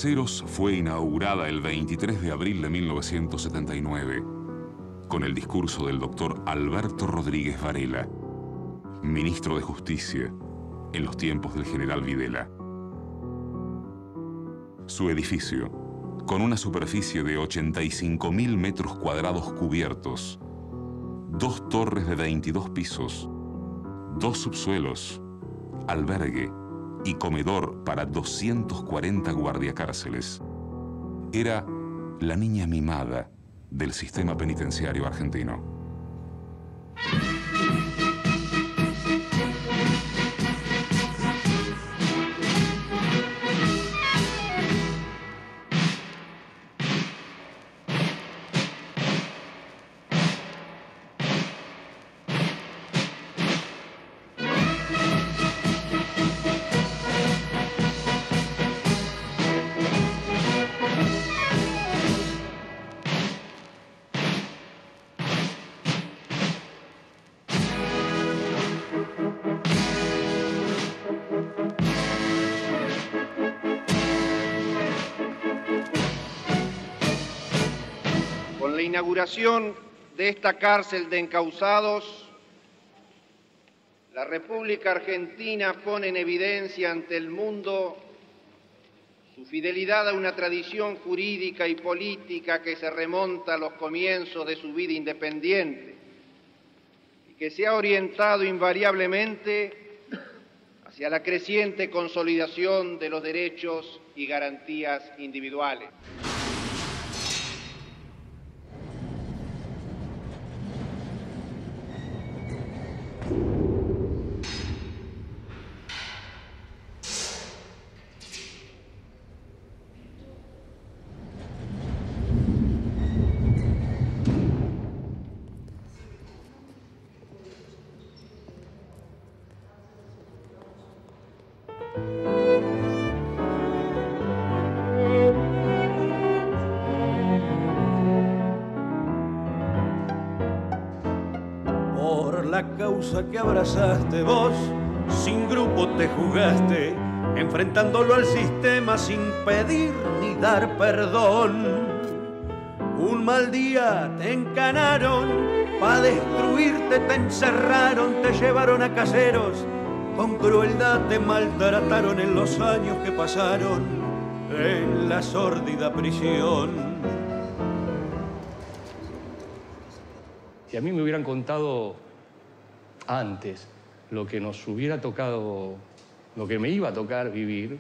Caseros fue inaugurada el 23 de abril de 1979 con el discurso del doctor Alberto Rodríguez Varela, ministro de Justicia en los tiempos del general Videla. Su edificio, con una superficie de 85.000 metros cuadrados cubiertos, 2 torres de 22 pisos, 2 subsuelos, albergue y comedor para 240 guardiacárceles, era la niña mimada del sistema penitenciario argentino. Con la inauguración de esta cárcel de encausados, la República Argentina pone en evidencia ante el mundo su fidelidad a una tradición jurídica y política que se remonta a los comienzos de su vida independiente y que se ha orientado invariablemente hacia la creciente consolidación de los derechos y garantías individuales. La causa que abrazaste vos, sin grupo te jugaste, enfrentándolo al sistema sin pedir ni dar perdón. Un mal día te encanaron, pa' destruirte te encerraron, te llevaron a Caseros, con crueldad te maltrataron en los años que pasaron en la sórdida prisión. Si a mí me hubieran contado antes lo que nos hubiera tocado, lo que me iba a tocar vivir,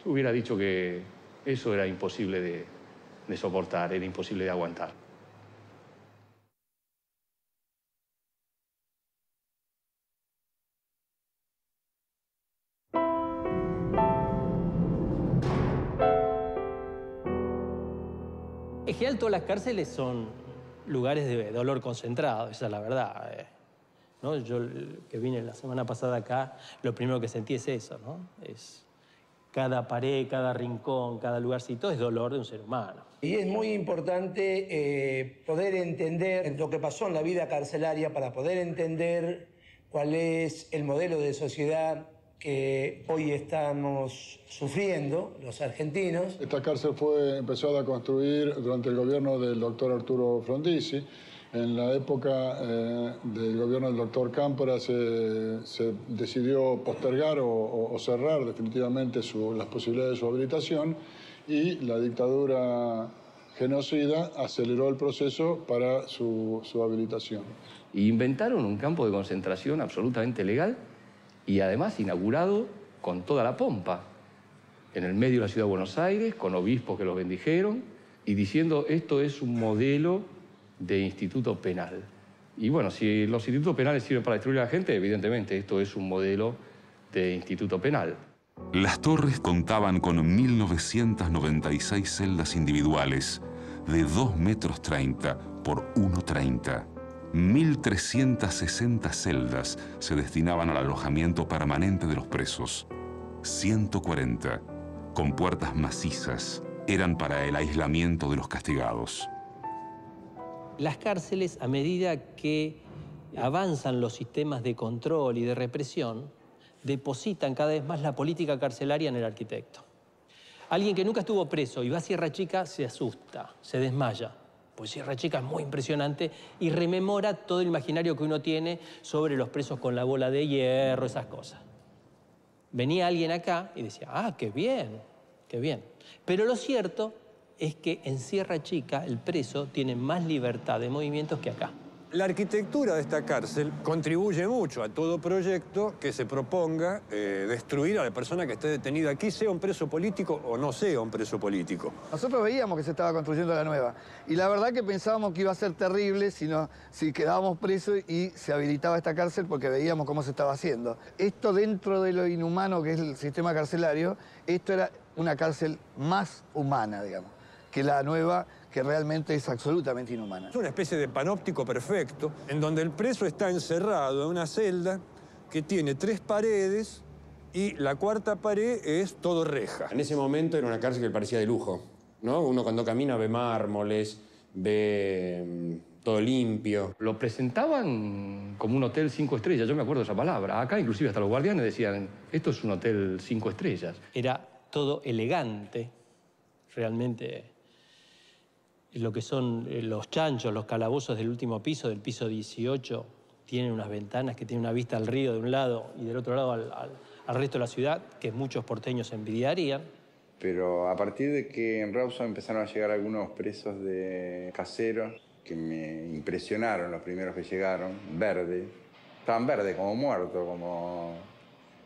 yo hubiera dicho que eso era imposible de soportar, era imposible de aguantar. En general, todas las cárceles son lugares de dolor concentrado, esa es la verdad. ¿No? Yo, que vine la semana pasada acá, lo primero que sentí es eso, ¿no? Es cada pared, cada rincón, cada lugarcito es dolor de un ser humano. Y es muy importante poder entender lo que pasó en la vida carcelaria para poder entender cuál es el modelo de sociedad que hoy estamos sufriendo los argentinos. Esta cárcel fue empezada a construir durante el gobierno del doctor Arturo Frondizi. En la época del gobierno del doctor Cámpora se decidió postergar o cerrar definitivamente las posibilidades de su habilitación y la dictadura genocida aceleró el proceso para su habilitación. Y inventaron un campo de concentración absolutamente legal y además inaugurado con toda la pompa, en el medio de la ciudad de Buenos Aires, con obispos que los bendijeron y diciendo esto es un modelo de instituto penal. Y bueno, si los institutos penales sirven para destruir a la gente, evidentemente esto es un modelo de instituto penal. Las torres contaban con 1.996 celdas individuales de 2,30 metros por 1,30. 1.360 celdas se destinaban al alojamiento permanente de los presos. 140, con puertas macizas, eran para el aislamiento de los castigados. Las cárceles, a medida que avanzan los sistemas de control y de represión, depositan cada vez más la política carcelaria en el arquitecto. Alguien que nunca estuvo preso y va a Sierra Chica se asusta, se desmaya. Pues Sierra Chica es muy impresionante y rememora todo el imaginario que uno tiene sobre los presos con la bola de hierro, esas cosas. Venía alguien acá y decía, ah, qué bien, qué bien. Pero lo cierto es que en Sierra Chica el preso tiene más libertad de movimientos que acá. La arquitectura de esta cárcel contribuye mucho a todo proyecto que se proponga destruir a la persona que esté detenida aquí, sea un preso político o no sea un preso político. Nosotros veíamos que se estaba construyendo la nueva y la verdad que pensábamos que iba a ser terrible si quedábamos presos y se habilitaba esta cárcel porque veíamos cómo se estaba haciendo. Esto dentro de lo inhumano que es el sistema carcelario, esto era una cárcel más humana, digamos, que la nueva, que realmente es absolutamente inhumana. Es una especie de panóptico perfecto, en donde el preso está encerrado en una celda que tiene 3 paredes y la 4ª pared es todo reja. En ese momento era una cárcel que parecía de lujo, ¿no? Uno cuando camina ve mármoles, ve todo limpio. Lo presentaban como un hotel 5 estrellas, yo me acuerdo de esa palabra. Acá inclusive hasta los guardianes decían, esto es un hotel 5 estrellas. Era todo elegante, realmente. Lo que son los chanchos, los calabozos del último piso, del piso 18, tienen unas ventanas que tienen una vista al río de un lado y del otro lado al resto de la ciudad, que muchos porteños envidiarían. Pero a partir de que en Rawson empezaron a llegar algunos presos de caseros, que me impresionaron los primeros que llegaron, verdes. Estaban verdes, como muertos,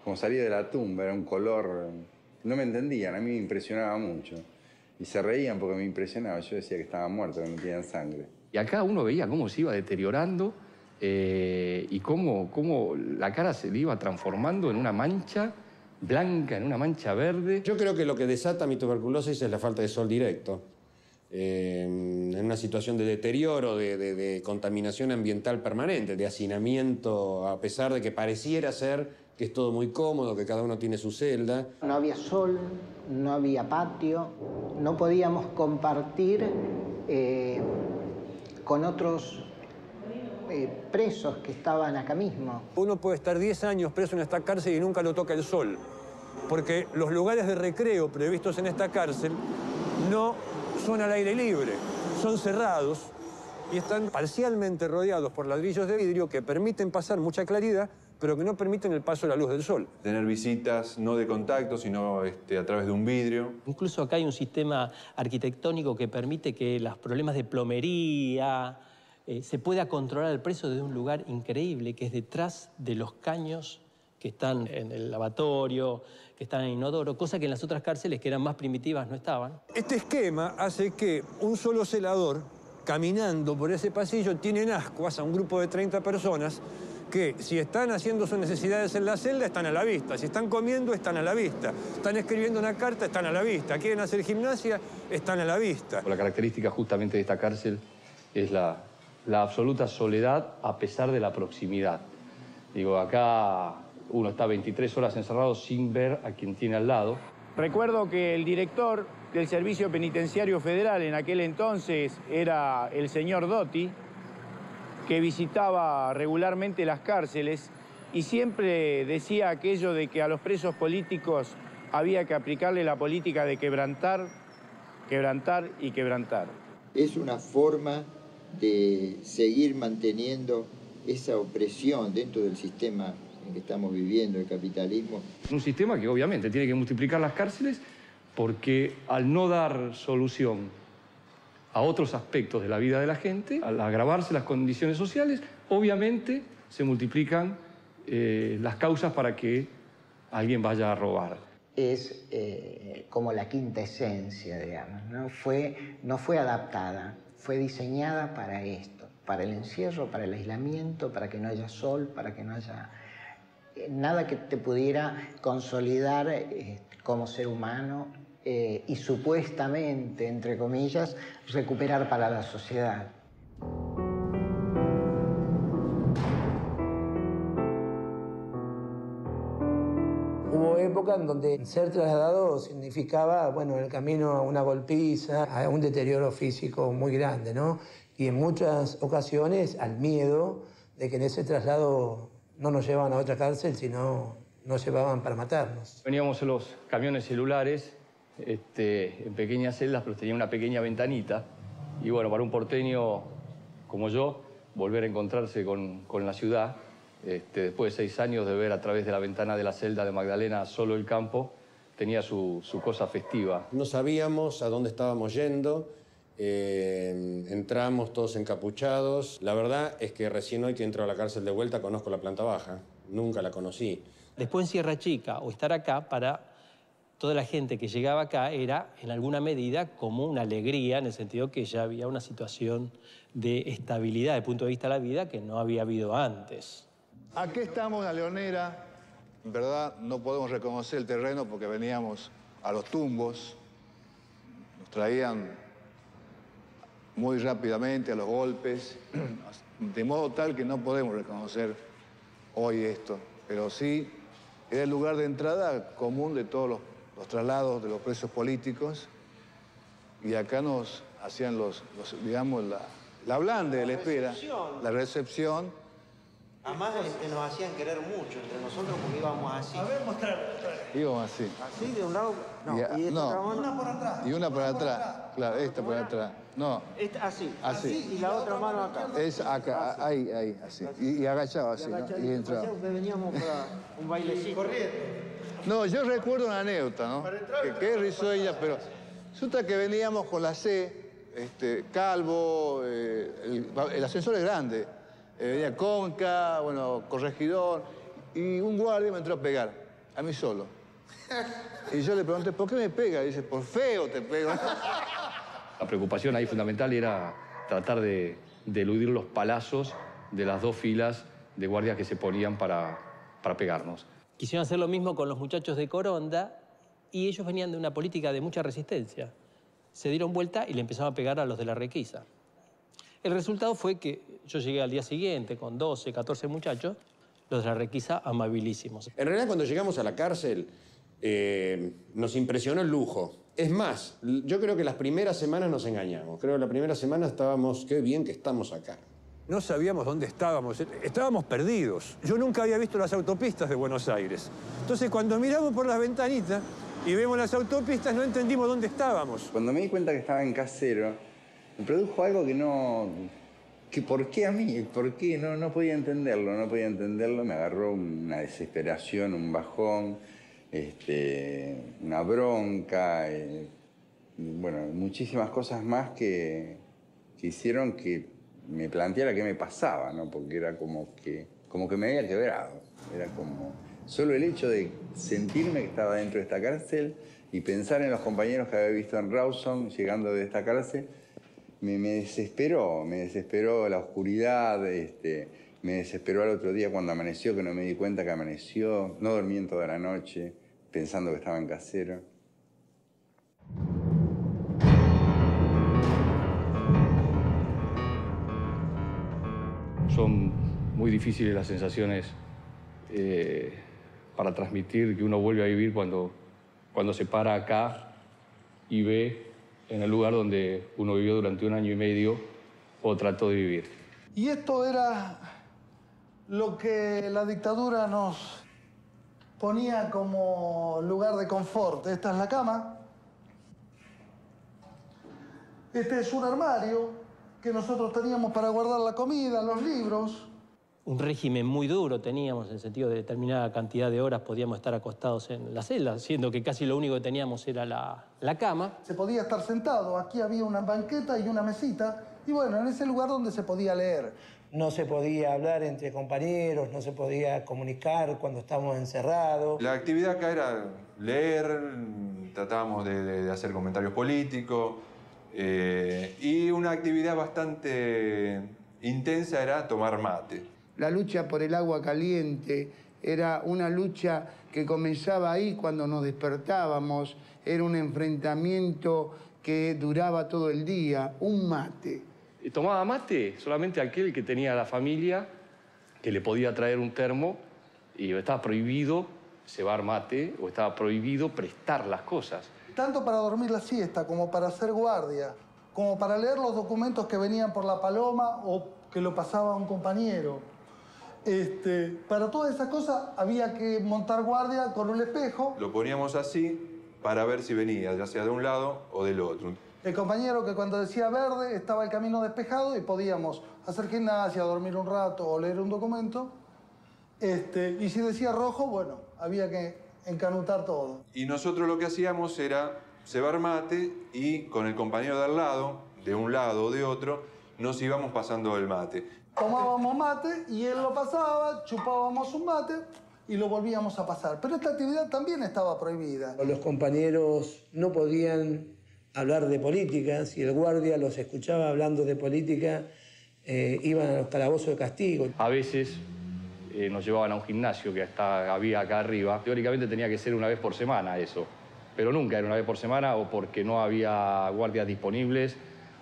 como salía de la tumba, era un color... No me entendían, a mí me impresionaba mucho. Y se reían porque me impresionaba. Yo decía que estaban muertos, que no tenían sangre. Y acá uno veía cómo se iba deteriorando y cómo la cara se le iba transformando en una mancha blanca, en una mancha verde. Yo creo que lo que desata mi tuberculosis es la falta de sol directo. En una situación de deterioro, de contaminación ambiental permanente, de hacinamiento, a pesar de que pareciera ser que es todo muy cómodo, que cada uno tiene su celda. No había sol, no había patio, no podíamos compartir con otros presos que estaban acá mismo. Uno puede estar 10 años preso en esta cárcel y nunca lo toca el sol, porque los lugares de recreo previstos en esta cárcel no son al aire libre, son cerrados y están parcialmente rodeados por ladrillos de vidrio que permiten pasar mucha claridad, pero que no permiten el paso de la luz del sol. Tener visitas no de contacto, sino a través de un vidrio. Incluso acá hay un sistema arquitectónico que permite que los problemas de plomería se pueda controlar el preso desde un lugar increíble, que es detrás de los caños que están en el lavatorio, que están en el inodoro, cosa que en las otras cárceles, que eran más primitivas, no estaban. Este esquema hace que un solo celador, caminando por ese pasillo, tiene en ascuas a un grupo de 30 personas que si están haciendo sus necesidades en la celda, están a la vista. Si están comiendo, están a la vista. Están escribiendo una carta, están a la vista. Quieren hacer gimnasia, están a la vista. La característica justamente de esta cárcel es la absoluta soledad a pesar de la proximidad. Digo, acá uno está 23 horas encerrado sin ver a quien tiene al lado. Recuerdo que el director del Servicio Penitenciario Federal en aquel entonces era el señor Dotti, que visitaba regularmente las cárceles y siempre decía aquello de que a los presos políticos había que aplicarle la política de quebrantar, quebrantar y quebrantar. Es una forma de seguir manteniendo esa opresión dentro del sistema en que estamos viviendo, el capitalismo. Un sistema que obviamente tiene que multiplicar las cárceles porque al no dar solución a otros aspectos de la vida de la gente, al agravarse las condiciones sociales, obviamente se multiplican las causas para que alguien vaya a robar. Es como la quinta esencia, digamos, ¿no? No fue adaptada, fue diseñada para esto, para el encierro, para el aislamiento, para que no haya sol, para que no haya nada que te pudiera consolidar como ser humano y supuestamente, entre comillas, recuperar para la sociedad. Hubo época en donde ser trasladado significaba, bueno, el camino a una golpiza, a un deterioro físico muy grande, ¿no? Y en muchas ocasiones al miedo de que en ese traslado no nos llevaban a otra cárcel, sino nos llevaban para matarnos. Veníamos en los camiones celulares en pequeñas celdas, pero tenía una pequeña ventanita. Y bueno, para un porteño como yo, volver a encontrarse con la ciudad, después de 6 años de ver a través de la ventana de la celda de Magdalena solo el campo, tenía su cosa festiva. No sabíamos a dónde estábamos yendo, entramos todos encapuchados. La verdad es que recién hoy que entro a la cárcel de vuelta conozco la planta baja, nunca la conocí. Después en Sierra Chica o estar acá, para toda la gente que llegaba acá era en alguna medida como una alegría, en el sentido que ya había una situación de estabilidad desde el punto de vista de la vida que no había habido antes. Aquí estamos en la Leonera. En verdad no podemos reconocer el terreno porque veníamos a los tumbos. Nos traían muy rápidamente a los golpes, de modo tal que no podemos reconocer hoy esto. Pero sí era el lugar de entrada común de todos los traslados de los presos políticos. Y acá nos hacían digamos, la blande de la espera, la recepción. Además nos hacían querer mucho entre nosotros porque íbamos así. A ver, mostrar. Íbamos así. Así de un lado. No, y esta otra mano. Una por atrás. Y una por atrás. Claro, esta por atrás. No. Así. Así. Y la otra mano acá. Es acá, ahí, así. Y agachado así, ¿no? Y entraba. Veníamos para un bailecito. Corriendo. No, yo recuerdo una anécdota, ¿no? Que es risueña, pero resulta que veníamos con la C, Calvo, el ascensor es grande. Venía Conca, bueno, Corregidor, y un guardia me entró a pegar, a mí solo. Y yo le pregunté, ¿por qué me pega? Y dice, por feo te pego. La preocupación ahí fundamental era tratar de eludir los palazos de las 2 filas de guardias que se ponían para pegarnos. Quisieron hacer lo mismo con los muchachos de Coronda y ellos venían de una política de mucha resistencia. Se dieron vuelta y le empezaron a pegar a los de la Requisa. El resultado fue que yo llegué al día siguiente con 12, 14 muchachos, los de la Requisa amabilísimos. En realidad, cuando llegamos a la cárcel, nos impresionó el lujo. Es más, yo creo que las primeras semanas nos engañamos. Creo que la primera semana estábamos, qué bien que estamos acá. No sabíamos dónde estábamos, estábamos perdidos. Yo nunca había visto las autopistas de Buenos Aires. Entonces, cuando miramos por las ventanitas y vemos las autopistas, no entendimos dónde estábamos. Cuando me di cuenta que estaba en Casero, me produjo algo que ¿por qué a mí? ¿Por qué? No podía entenderlo, me agarró una desesperación, un bajón, una bronca, bueno, muchísimas cosas más que hicieron que me planteara qué me pasaba, ¿no? Porque era como que me había quebrado, era como solo el hecho de sentirme que estaba dentro de esta cárcel y pensar en los compañeros que había visto en Rawson llegando de esta cárcel. Me desesperó la oscuridad, me desesperó al otro día cuando amaneció, que no me di cuenta que amaneció, no dormí en toda la noche, pensando que estaba en Casero. Son muy difíciles las sensaciones para transmitir que uno vuelve a vivir cuando se para acá y ve en el lugar donde uno vivió durante 1 año y medio o trató de vivir. Y esto era lo que la dictadura nos ponía como lugar de confort. Esta es la cama. Este es un armario que nosotros teníamos para guardar la comida, los libros. Un régimen muy duro teníamos, en el sentido de determinada cantidad de horas podíamos estar acostados en la celda, siendo que casi lo único que teníamos era la cama. Se podía estar sentado, aquí había una banqueta y una mesita, y bueno, en ese lugar donde se podía leer. No se podía hablar entre compañeros, no se podía comunicar cuando estábamos encerrados. La actividad acá era leer, tratábamos de hacer comentarios políticos, y una actividad bastante intensa era tomar mate. La lucha por el agua caliente era una lucha que comenzaba ahí cuando nos despertábamos. Era un enfrentamiento que duraba todo el día, un mate. Tomaba mate solamente aquel que tenía la familia, que le podía traer un termo, y estaba prohibido cebar mate o estaba prohibido prestar las cosas. Tanto para dormir la siesta como para hacer guardia, como para leer los documentos que venían por la paloma o que lo pasaba un compañero. Para todas esas cosas había que montar guardia con un espejo. Lo poníamos así para ver si venía, ya sea de un lado o del otro. El compañero que cuando decía verde estaba el camino despejado y podíamos hacer gimnasia, dormir un rato o leer un documento. Y si decía rojo, bueno, había que encanutar todo. Y nosotros lo que hacíamos era cebar mate y con el compañero de al lado, de un lado o de otro, nos íbamos pasando el mate. Tomábamos mate y él lo pasaba, chupábamos un mate y lo volvíamos a pasar. Pero esta actividad también estaba prohibida. Los compañeros no podían hablar de política. Si el guardia los escuchaba hablando de política, iban a los calabozos de castigo. A veces nos llevaban a un gimnasio que había acá arriba. Teóricamente tenía que ser una vez por semana eso, pero nunca era una vez por semana, o porque no había guardias disponibles,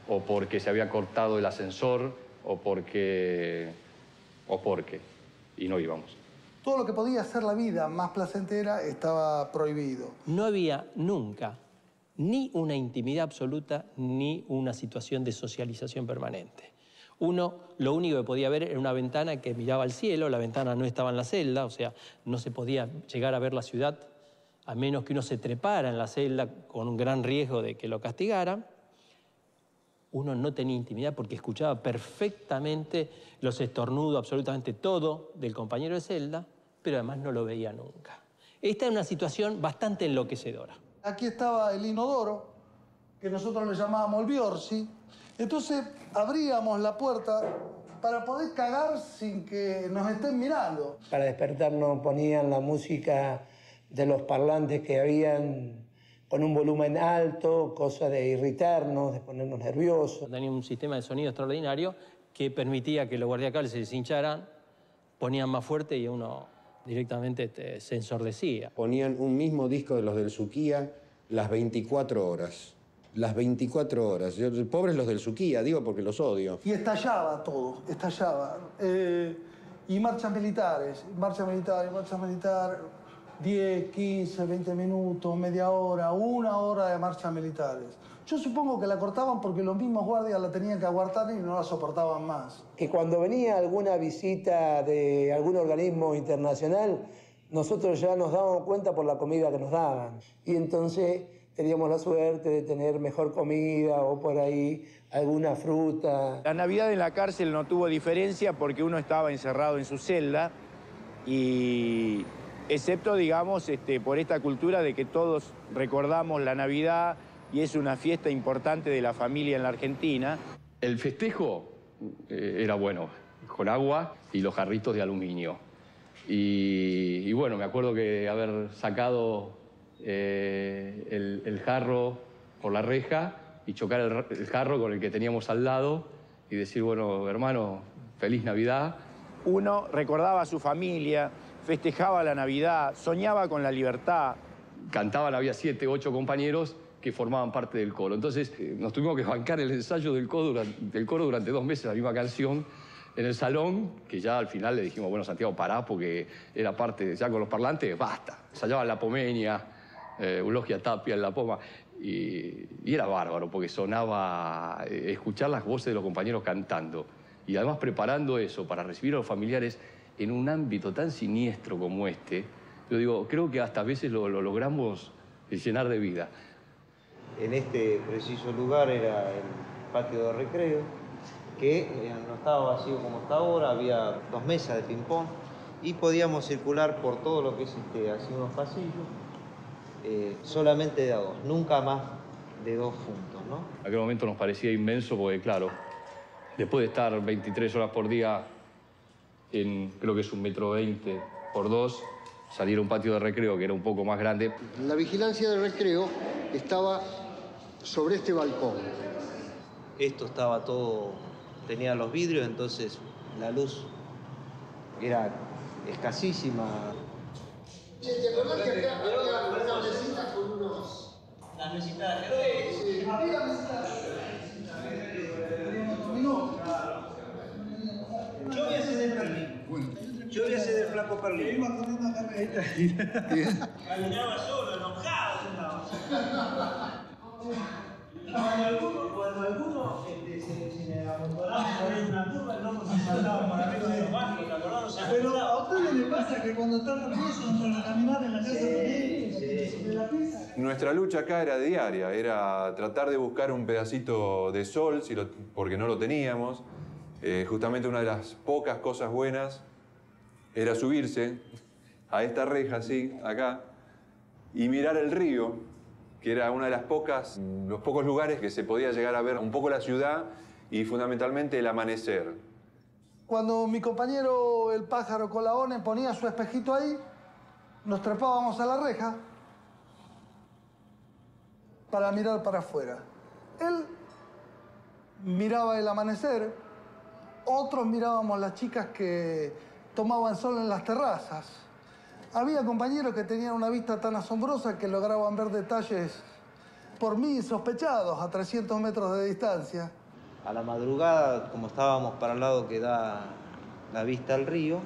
o porque se había cortado el ascensor, o porque, y no íbamos. Todo lo que podía hacer la vida más placentera estaba prohibido. No había nunca ni una intimidad absoluta ni una situación de socialización permanente. Uno, lo único que podía ver era una ventana que miraba al cielo, la ventana no estaba en la celda, o sea, no se podía llegar a ver la ciudad a menos que uno se trepara en la celda con un gran riesgo de que lo castigaran. Uno no tenía intimidad porque escuchaba perfectamente los estornudos, absolutamente todo del compañero de celda, pero además no lo veía nunca. Esta es una situación bastante enloquecedora. Aquí estaba el inodoro, que nosotros le llamábamos el biorsi. Entonces abríamos la puerta para poder cagar sin que nos estén mirando. Para despertarnos ponían la música de los parlantes que habían con un volumen alto, cosa de irritarnos, de ponernos nerviosos. Tenía un sistema de sonido extraordinario que permitía que los guardiacables se deshincharan, ponían más fuerte y uno directamente se ensordecía. Ponían un mismo disco de los del Suquía las 24 horas. Las 24 horas. Pobres los del Suquía, digo porque los odio. Y estallaba todo, estallaba. Y marchas militares, marcha militar, 10, 15, 20 minutos, media hora, una hora de marchas militares. Yo supongo que la cortaban porque los mismos guardias la tenían que aguantar y no la soportaban más. Que cuando venía alguna visita de algún organismo internacional, nosotros ya nos dábamos cuenta por la comida que nos daban. Y entonces teníamos la suerte de tener mejor comida o por ahí alguna fruta. La Navidad en la cárcel no tuvo diferencia porque uno estaba encerrado en su celda y excepto, digamos, por esta cultura de que todos recordamos la Navidad y es una fiesta importante de la familia en la Argentina. El festejo era bueno, con agua y los jarritos de aluminio. Y bueno, me acuerdo que haber sacado el jarro por la reja y chocar el jarro con el que teníamos al lado y decir, bueno, hermano, feliz Navidad. Uno recordaba a su familia, festejaba la Navidad, soñaba con la libertad. Cantaban, había 7, 8 compañeros que formaban parte del coro. Entonces nos tuvimos que bancar el ensayo del coro durante 2 meses, la misma canción, en el salón, que ya al final le dijimos, bueno, Santiago, pará, porque era parte, ya con los parlantes, basta. Ensayaban La Pomeña, Eulogia Tapia en La Poma, y era bárbaro, porque sonaba escuchar las voces de los compañeros cantando, y además preparando eso para recibir a los familiares en un ámbito tan siniestro como este. Yo digo, creo que hasta a veces lo logramos llenar de vida. En este preciso lugar era el patio de recreo, que no estaba vacío como está ahora, había 2 mesas de ping-pong y podíamos circular por todo lo que es así unos pasillos, solamente de a 2, nunca más de 2 juntos, ¿no? En aquel momento nos parecía inmenso porque, claro, después de estar 23 horas por día en, creo que es 1,20 m por 2, salir a un patio de recreo que era un poco más grande. La vigilancia de recreo estaba sobre este balcón. Esto estaba todo, tenía los vidrios, entonces la luz era escasísima. ¿Te acordás que acá había una mesita con unos... Las mesitas de ajedrez? Sí, había mesita Yo voy a ser del Perlín. Yo voy a ser del flaco Perlín. Iba corriendo acá. Caminaba solo, enojado. Cuando alguno se me abandonaba por ahí una curva, el loco se saltaba por arriba de los bancos, ¿te acordás? Pero a ustedes les pasa que cuando están nerviosos no pueden caminar en la casa también. Sí. Nuestra lucha acá era diaria, era tratar de buscar un pedacito de sol, porque no lo teníamos. Justamente una de las pocas cosas buenas era subirse a esta reja, así, acá, y mirar el río, que era una de los pocos lugares que se podía llegar a ver un poco la ciudad y fundamentalmente el amanecer. Cuando mi compañero el pájaro Colaone ponía su espejito ahí, nos trepábamos a la reja para mirar para afuera. Él miraba el amanecer, otros mirábamos las chicas que tomaban sol en las terrazas. Había compañeros que tenían una vista tan asombrosa que lograban ver detalles por mí sospechados a 300 metros de distancia. A la madrugada, como estábamos para el lado que da la vista al río,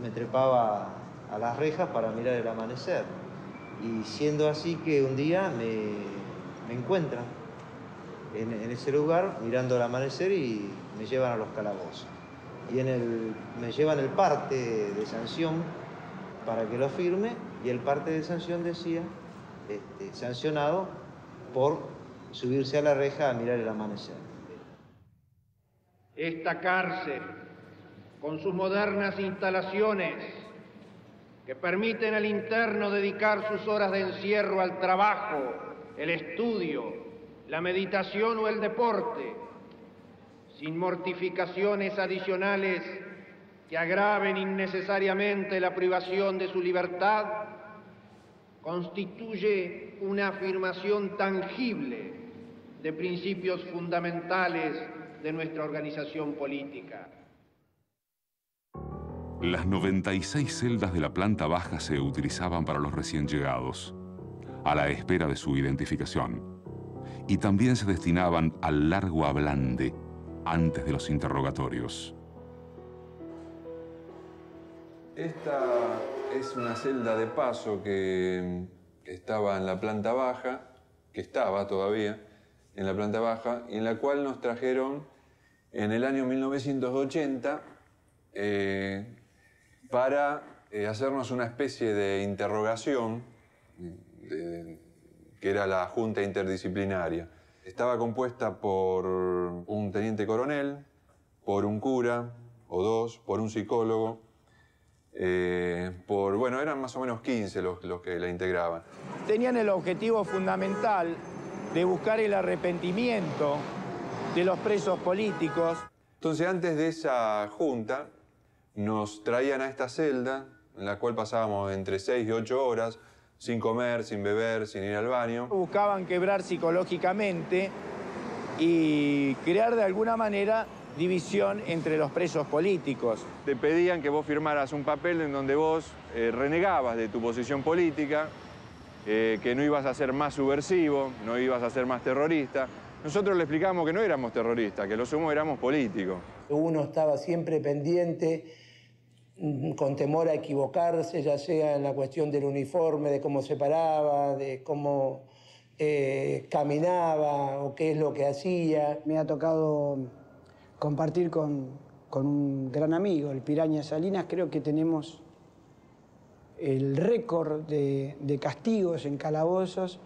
me trepaba a las rejas para mirar el amanecer. Y siendo así que un día me encuentran en ese lugar mirando el amanecer y me llevan a los calabozos. Y me llevan el parte de sanción para que lo firme, y el parte de sanción decía, sancionado por subirse a la reja a mirar el amanecer. Esta cárcel, con sus modernas instalaciones, que permiten al interno dedicar sus horas de encierro al trabajo, el estudio, la meditación o el deporte, sin mortificaciones adicionales que agraven innecesariamente la privación de su libertad, constituye una afirmación tangible de principios fundamentales de nuestra organización política. Las 96 celdas de la planta baja se utilizaban para los recién llegados, a la espera de su identificación, y también se destinaban al largo ablande antes de los interrogatorios. Esta es una celda de paso que estaba en la planta baja, que estaba todavía en la planta baja, y en la cual nos trajeron en el año 1980 para hacernos una especie de interrogación, que era la Junta Interdisciplinaria. Estaba compuesta por un teniente coronel, por un cura o dos, por un psicólogo, bueno, eran más o menos 15 los que la integraban. Tenían el objetivo fundamental de buscar el arrepentimiento de los presos políticos. Entonces, antes de esa junta, nos traían a esta celda, en la cual pasábamos entre 6 y 8 horas, sin comer, sin beber, sin ir al baño. Buscaban quebrar psicológicamente y crear de alguna manera división entre los presos políticos. Te pedían que vos firmaras un papel en donde vos renegabas de tu posición política, que no ibas a ser más subversivo, no ibas a ser más terrorista. Nosotros le explicamos que no éramos terroristas, que lo sumo éramos políticos. Uno estaba siempre pendiente, con temor a equivocarse, ya sea en la cuestión del uniforme, de cómo se paraba, de cómo caminaba o qué es lo que hacía. Me ha tocado compartir con un gran amigo, el Piraña Salinas. Creo que tenemos el récord de castigos en calabozos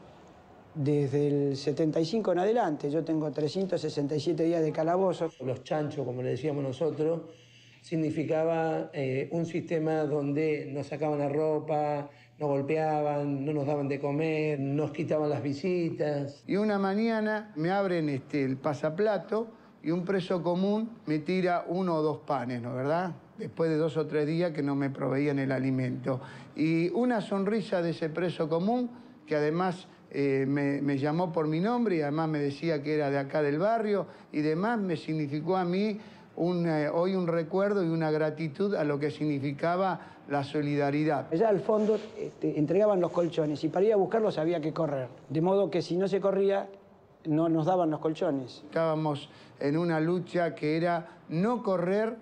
desde el 75 en adelante. Yo tengo 367 días de calabozos. Los chanchos, como le decíamos nosotros, significaba un sistema donde nos sacaban la ropa, nos golpeaban, no nos daban de comer, nos quitaban las visitas. Y una mañana me abren el pasaplato y un preso común me tira 1 o 2 panes, ¿no verdad? Después de 2 o 3 días que no me proveían el alimento. Y una sonrisa de ese preso común, que además me llamó por mi nombre y además me decía que era de acá del barrio y demás, me significó a mí hoy un recuerdo y una gratitud a lo que significaba la solidaridad. Allá al fondo entregaban los colchones y para ir a buscarlos había que correr. De modo que si no se corría, no nos daban los colchones. Estábamos en una lucha que era no correr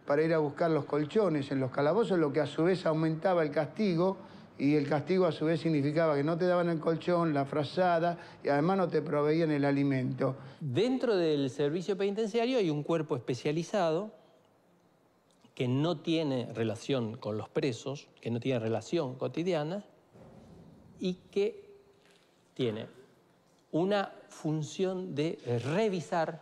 para ir a buscar los colchones en los calabozos, lo que a su vez aumentaba el castigo, y el castigo a su vez significaba que no te daban el colchón, la frazada, y además no te proveían el alimento. Dentro del servicio penitenciario hay un cuerpo especializado que no tiene relación con los presos, que no tiene relación cotidiana, y que tiene una función de revisar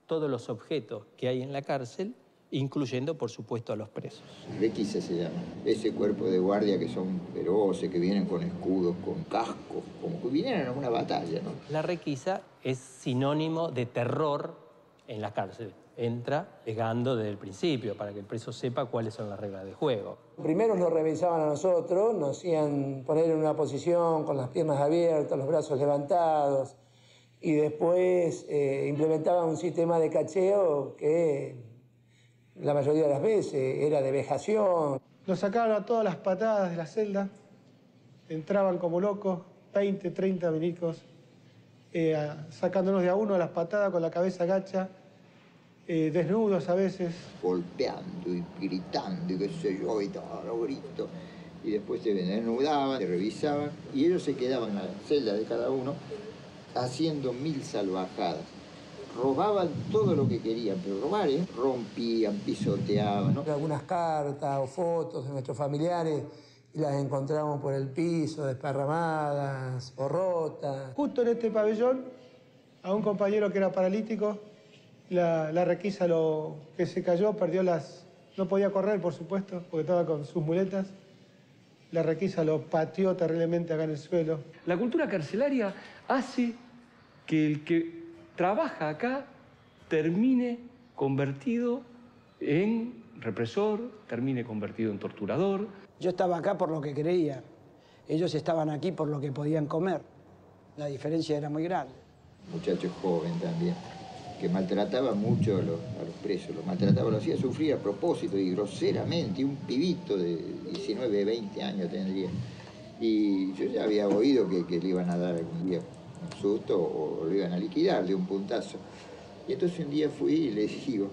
todos los objetos que hay en la cárcel, incluyendo, por supuesto, a los presos. Requisa se llama. Ese cuerpo de guardia que son feroces, que vienen con escudos, con cascos, como que vinieran a una batalla, ¿no? La requisa es sinónimo de terror en la cárcel. Entra pegando desde el principio para que el preso sepa cuáles son las reglas de juego. Primero nos revisaban a nosotros, nos hacían poner en una posición con las piernas abiertas, los brazos levantados, y después implementaban un sistema de cacheo que la mayoría de las veces era de vejación. Nos sacaban a todas las patadas de la celda, entraban como locos, 20, 30 milicos, sacándonos de a uno a las patadas con la cabeza gacha, desnudos a veces. Golpeando y gritando y qué sé yo, y todo, los gritos. Y después se desnudaban, se revisaban, y ellos se quedaban en la celda de cada uno haciendo 1000 salvajadas. Robaban todo lo que querían, pero robar, rompían, pisoteaban, ¿no? Algunas cartas o fotos de nuestros familiares y las encontramos por el piso, desparramadas o rotas. Justo en este pabellón, a un compañero que era paralítico, la requisa que se cayó, perdió las... No podía correr, por supuesto, porque estaba con sus muletas. La requisa lo pateó terriblemente acá en el suelo. La cultura carcelaria hace que el que trabaja acá termine convertido en represor, termine convertido en torturador. Yo estaba acá por lo que creía. Ellos estaban aquí por lo que podían comer. La diferencia era muy grande. Muchacho joven también, que maltrataba mucho a los presos, los maltrataba, los hacía sufrir a propósito y groseramente. Un pibito de 19, 20 años tendría. Y yo ya había oído que le iban a dar algún día un susto o lo iban a liquidar de un puntazo. Y entonces un día fui y le digo,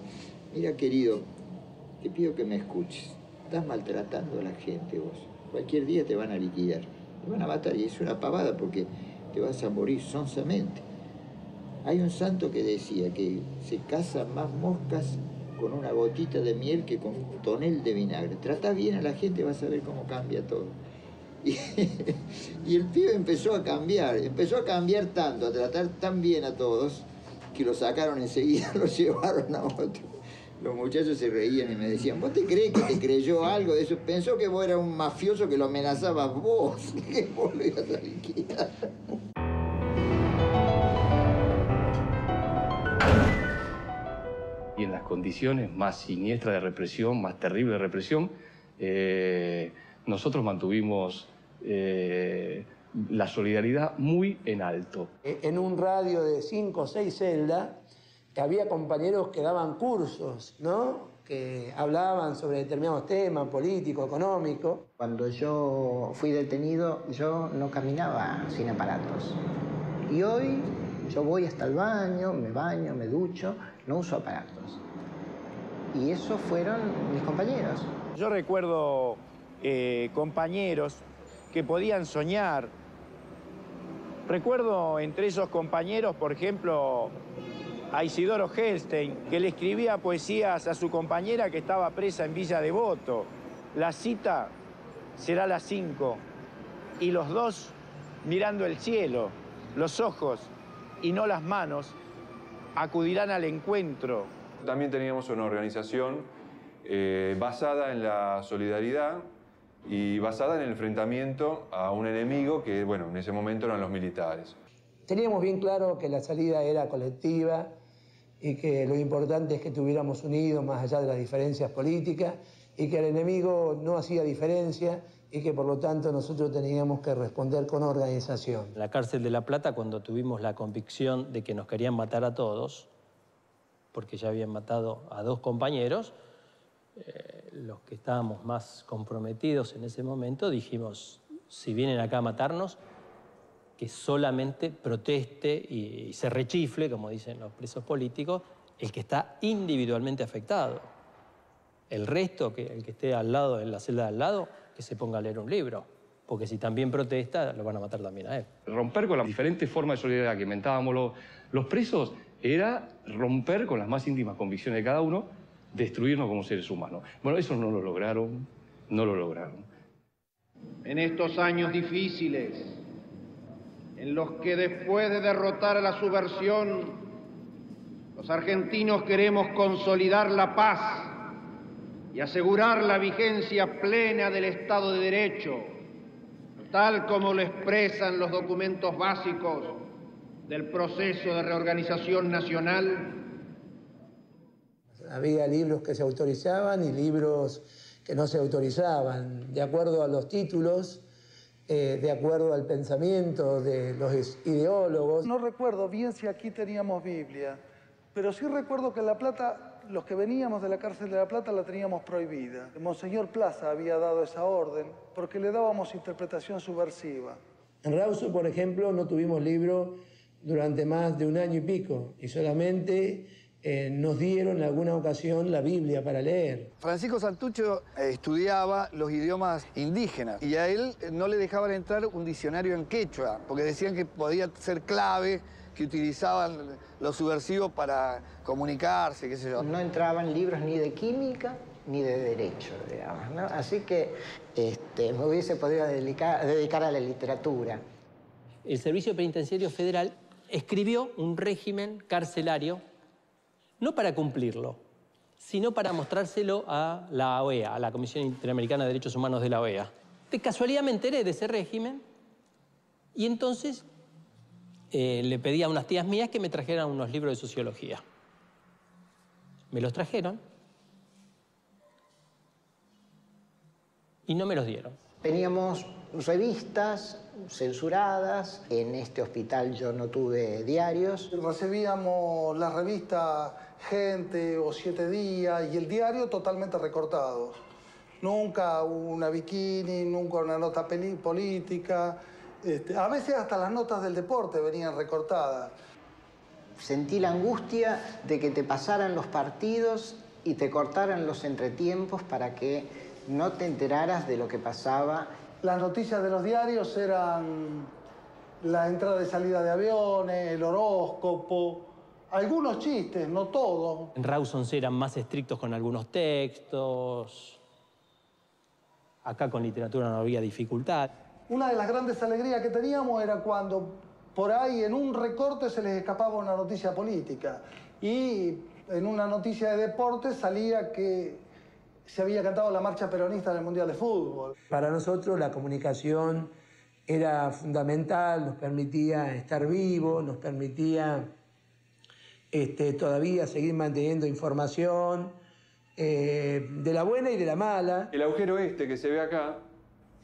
mira querido, te pido que me escuches, estás maltratando a la gente vos, cualquier día te van a liquidar, te van a matar y es una pavada porque te vas a morir sonsamente. Hay un santo que decía que se cazan más moscas con una gotita de miel que con un tonel de vinagre. Trata bien a la gente, vas a ver cómo cambia todo. Y el pibe empezó a cambiar tanto, a tratar tan bien a todos, que lo sacaron enseguida, lo llevaron a otro. Los muchachos se reían y me decían, ¿vos te crees que te creyó algo de eso? Pensó que vos eras un mafioso que lo amenazabas vos, que vos lo ibas a liquidar. Y en las condiciones más siniestras de represión, más terribles de represión, nosotros mantuvimos la solidaridad muy en alto. En un radio de 5 o 6 celdas, había compañeros que daban cursos, ¿no? Que hablaban sobre determinados temas políticos, económicos. Cuando yo fui detenido, yo no caminaba sin aparatos. Y hoy yo voy hasta el baño, me ducho, no uso aparatos. Y esos fueron mis compañeros. Yo recuerdo compañeros que podían soñar. Recuerdo entre esos compañeros, por ejemplo, a Isidoro Helstein, que le escribía poesías a su compañera que estaba presa en Villa Devoto. La cita será a las 5 y los dos mirando el cielo, los ojos y no las manos, acudirán al encuentro. También teníamos una organización basada en la solidaridad y basada en el enfrentamiento a un enemigo que, bueno, en ese momento eran los militares. Teníamos bien claro que la salida era colectiva y que lo importante es que estuviéramos unidos más allá de las diferencias políticas y que el enemigo no hacía diferencia y que por lo tanto nosotros teníamos que responder con organización. En la cárcel de La Plata, cuando tuvimos la convicción de que nos querían matar a todos, porque ya habían matado a 2 compañeros, los que estábamos más comprometidos en ese momento dijimos, si vienen acá a matarnos, que solamente proteste y se rechifle, como dicen los presos políticos, el que está individualmente afectado. El resto, el que esté al lado, en la celda de al lado, que se ponga a leer un libro, porque si también protesta, lo van a matar también a él. Romper con las diferentes formas de solidaridad que inventábamos los presos era romper con las más íntimas convicciones de cada uno, destruirnos como seres humanos. Bueno, eso no lo lograron, no lo lograron. En estos años difíciles, en los que después de derrotar a la subversión, los argentinos queremos consolidar la paz y asegurar la vigencia plena del Estado de Derecho, tal como lo expresan los documentos básicos del proceso de reorganización nacional. Había libros que se autorizaban y libros que no se autorizaban, de acuerdo a los títulos, de acuerdo al pensamiento de los ideólogos. No recuerdo bien si aquí teníamos Biblia, pero sí recuerdo que en La Plata, los que veníamos de la cárcel de La Plata la teníamos prohibida. Monseñor Plaza había dado esa orden porque le dábamos interpretación subversiva. En Rawson, por ejemplo, no tuvimos libro durante más de un año y pico y solamente nos dieron en alguna ocasión la Biblia para leer. Francisco Santucho estudiaba los idiomas indígenas y a él no le dejaban entrar un diccionario en quechua porque decían que podía ser clave que utilizaban los subversivos para comunicarse, qué sé yo. No entraban libros ni de química ni de derecho, digamos, ¿no? Así que me hubiese podido dedicar a la literatura. El Servicio Penitenciario Federal escribió un régimen carcelario no para cumplirlo, sino para mostrárselo a la OEA, a la Comisión Interamericana de Derechos Humanos de la OEA. De casualidad me enteré de ese régimen y entonces le pedí a unas tías mías que me trajeran unos libros de sociología. Me los trajeron y no me los dieron. Teníamos revistas censuradas. En este hospital yo no tuve diarios. Recibíamos la revista Gente o 7 Días y el diario totalmente recortados. Nunca una bikini, nunca una nota política. A veces hasta las notas del deporte venían recortadas. Sentí la angustia de que te pasaran los partidos y te cortaran los entretiempos para que no te enteraras de lo que pasaba. Las noticias de los diarios eran la entrada y salida de aviones, el horóscopo, algunos chistes, no todos. En Rawson eran más estrictos con algunos textos. Acá con literatura no había dificultad. Una de las grandes alegrías que teníamos era cuando por ahí en un recorte se les escapaba una noticia política y en una noticia de deporte salía que se había cantado la marcha peronista en el Mundial de Fútbol. Para nosotros la comunicación era fundamental, nos permitía estar vivos, nos permitía todavía seguir manteniendo información de la buena y de la mala. El agujero que se ve acá,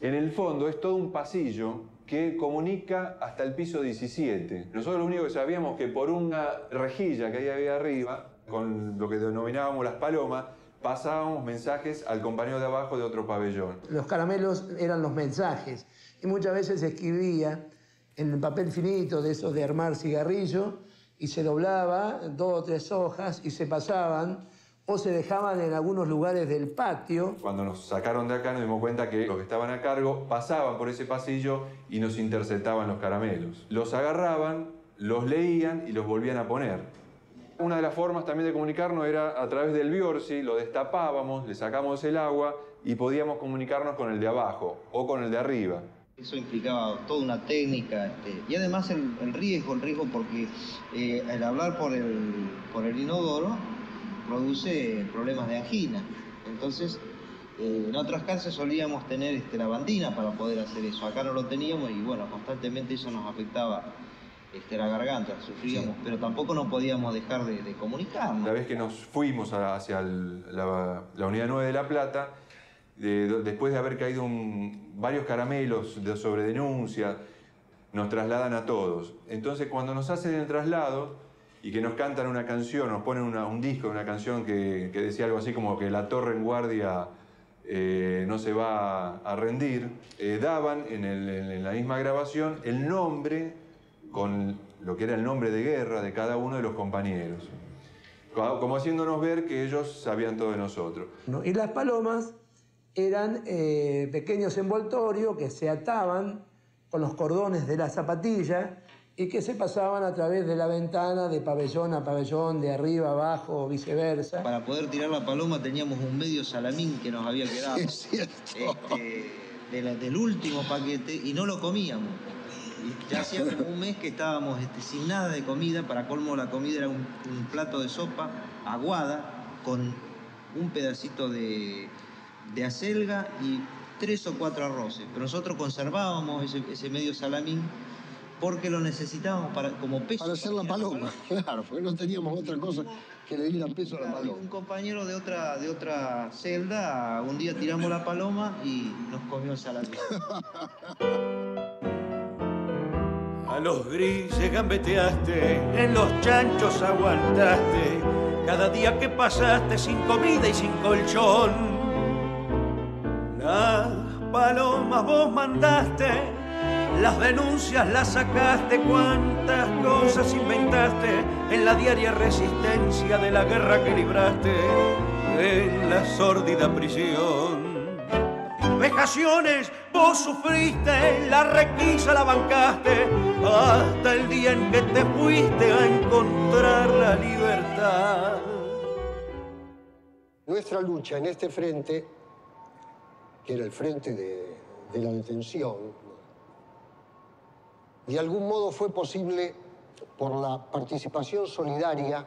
en el fondo es todo un pasillo que comunica hasta el piso 17. Nosotros lo único que sabíamos que por una rejilla que hay ahí arriba, con lo que denominábamos las palomas, pasábamos mensajes al compañero de abajo de otro pabellón. Los caramelos eran los mensajes y muchas veces se escribía en el papel finito de esos de armar cigarrillo y se doblaba 2 o 3 hojas y se pasaban o se dejaban en algunos lugares del patio. Cuando nos sacaron de acá nos dimos cuenta que los que estaban a cargo pasaban por ese pasillo y nos interceptaban los caramelos. Los agarraban, los leían y los volvían a poner. Una de las formas también de comunicarnos era a través del Biorsi, lo destapábamos, le sacamos el agua y podíamos comunicarnos con el de abajo o con el de arriba. Eso implicaba toda una técnica y además el riesgo porque el hablar por el inodoro produce problemas de angina. Entonces, en otras cárceles solíamos tener lavandina para poder hacer eso. Acá no lo teníamos y bueno, constantemente eso nos afectaba la garganta, sufríamos, sí. Pero tampoco no podíamos dejar de comunicarnos. La vez que nos fuimos hacia la Unidad 9 de La Plata, después de haber caído varios caramelos sobre denuncia, nos trasladan a todos. Entonces, cuando nos hacen el traslado y que nos cantan una canción, nos ponen un disco de una canción que decía algo así como que la torre en guardia no se va a rendir, daban en la misma grabación el nombre con lo que era el nombre de guerra de cada uno de los compañeros, como haciéndonos ver que ellos sabían todo de nosotros. Y las palomas eran pequeños envoltorios que se ataban con los cordones de la zapatilla y que se pasaban a través de la ventana de pabellón a pabellón, de arriba a abajo o viceversa. Para poder tirar la paloma teníamos un medio salamín que nos había quedado. Es cierto. del último paquete y no lo comíamos. Y ya hacía como un mes que estábamos sin nada de comida. Para colmo, la comida era un plato de sopa aguada con un pedacito de acelga y 3 o 4 arroces. Pero nosotros conservábamos ese medio salamín porque lo necesitábamos como peso. Para hacer la paloma, claro, porque no teníamos otra cosa que le diera peso a la paloma. Un compañero de otra celda, un día tiramos la paloma y nos comió el salamín. A los grises gambeteaste, en los chanchos aguantaste, cada día que pasaste sin comida y sin colchón. Las palomas vos mandaste, las denuncias las sacaste, cuántas cosas inventaste en la diaria resistencia de la guerra que libraste en la sórdida prisión. Vejaciones vos sufriste, la requisa la bancaste, hasta el día en que te fuiste a encontrar la libertad. Nuestra lucha en este frente, que era el frente de la detención, de algún modo fue posible por la participación solidaria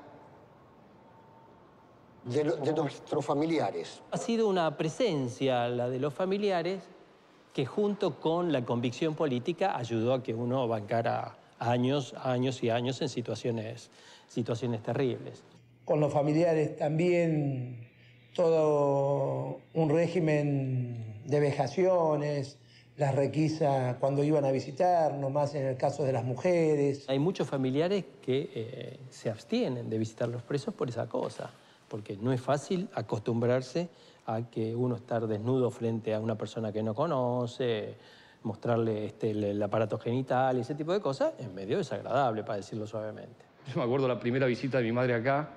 de nuestros familiares. Ha sido una presencia, la de los familiares, que junto con la convicción política ayudó a que uno bancara años y años en situaciones terribles. Con los familiares también todo un régimen de vejaciones, las requisas cuando iban a visitarnos, más en el caso de las mujeres. Hay muchos familiares que se abstienen de visitar a los presos por esa cosa, porque no es fácil acostumbrarse a que uno estar desnudo frente a una persona que no conoce, mostrarle el aparato genital y ese tipo de cosas, es medio desagradable, para decirlo suavemente. Yo me acuerdo la primera visita de mi madre acá,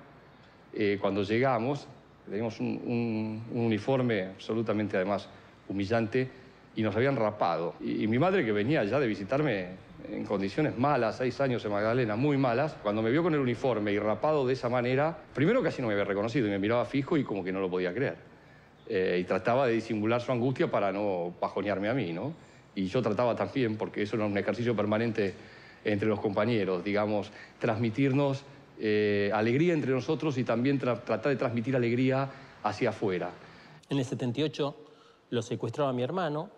cuando llegamos, teníamos un uniforme absolutamente, además, humillante, y nos habían rapado. Y mi madre, que venía ya de visitarme en condiciones malas, 6 años en Magdalena, muy malas, cuando me vio con el uniforme y rapado de esa manera, primero casi no me había reconocido y me miraba fijo y como que no lo podía creer. Y trataba de disimular su angustia para no bajonearme a mí, ¿no? Y yo trataba también, porque eso era un ejercicio permanente entre los compañeros, digamos, transmitirnos alegría entre nosotros y también tratar de transmitir alegría hacia afuera. En el 78 lo secuestraba mi hermano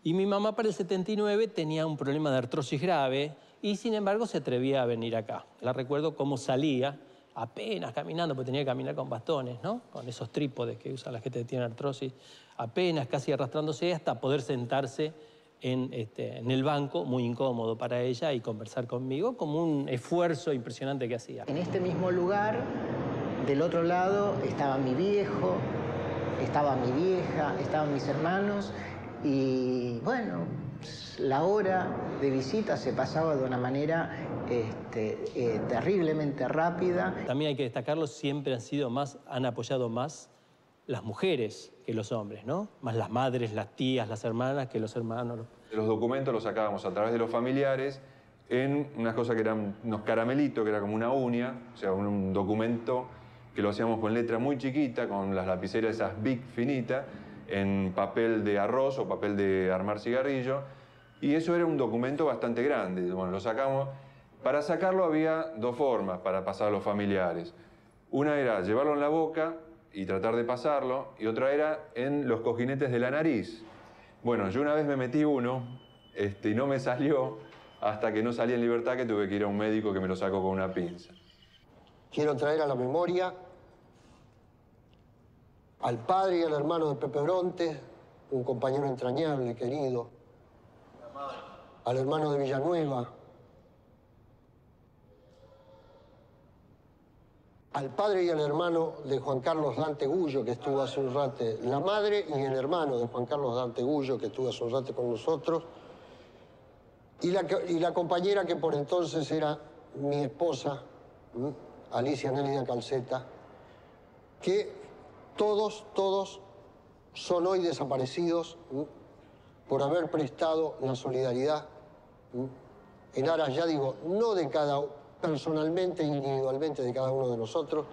y mi mamá para el 79 tenía un problema de artrosis grave y sin embargo se atrevía a venir acá. La recuerdo cómo salía, apenas caminando, porque tenía que caminar con bastones, ¿no? Con esos trípodes que usan la gente que tiene artrosis, apenas casi arrastrándose hasta poder sentarse en el banco, muy incómodo para ella, y conversar conmigo, como un esfuerzo impresionante que hacía. En este mismo lugar, del otro lado, estaba mi viejo, estaba mi vieja, estaban mis hermanos, y bueno, la hora de visita se pasaba de una manera terriblemente rápida. También hay que destacarlo, siempre han apoyado más las mujeres que los hombres, ¿no? Más las madres, las tías, las hermanas que los hermanos. Los documentos los sacábamos a través de los familiares en unas cosas que eran unos caramelitos, que era como una uña, o sea, un documento que lo hacíamos con letra muy chiquita, con las lapiceras esas big finitas, en papel de arroz o papel de armar cigarrillo, y eso era un documento bastante grande. Bueno, lo sacamos. Para sacarlo había 2 formas para pasar a los familiares. Una era llevarlo en la boca y tratar de pasarlo, y otra era en los cojinetes de la nariz. Bueno, yo una vez me metí uno y no me salió hasta que no salí en libertad, que tuve que ir a un médico que me lo sacó con una pinza. Quiero traer a la memoria al padre y al hermano de Pepe Bronte, un compañero entrañable, querido, al hermano de Villanueva, al padre y al hermano de Juan Carlos Dante Gullo, que estuvo hace un rato, la madre y el hermano de Juan Carlos Dante Gullo, que estuvo hace un rato con nosotros, y la compañera que por entonces era mi esposa, Alicia Nélida Calceta, que todos son hoy desaparecidos por haber prestado la solidaridad en aras, ya digo, no de personalmente, individualmente de cada uno de nosotros,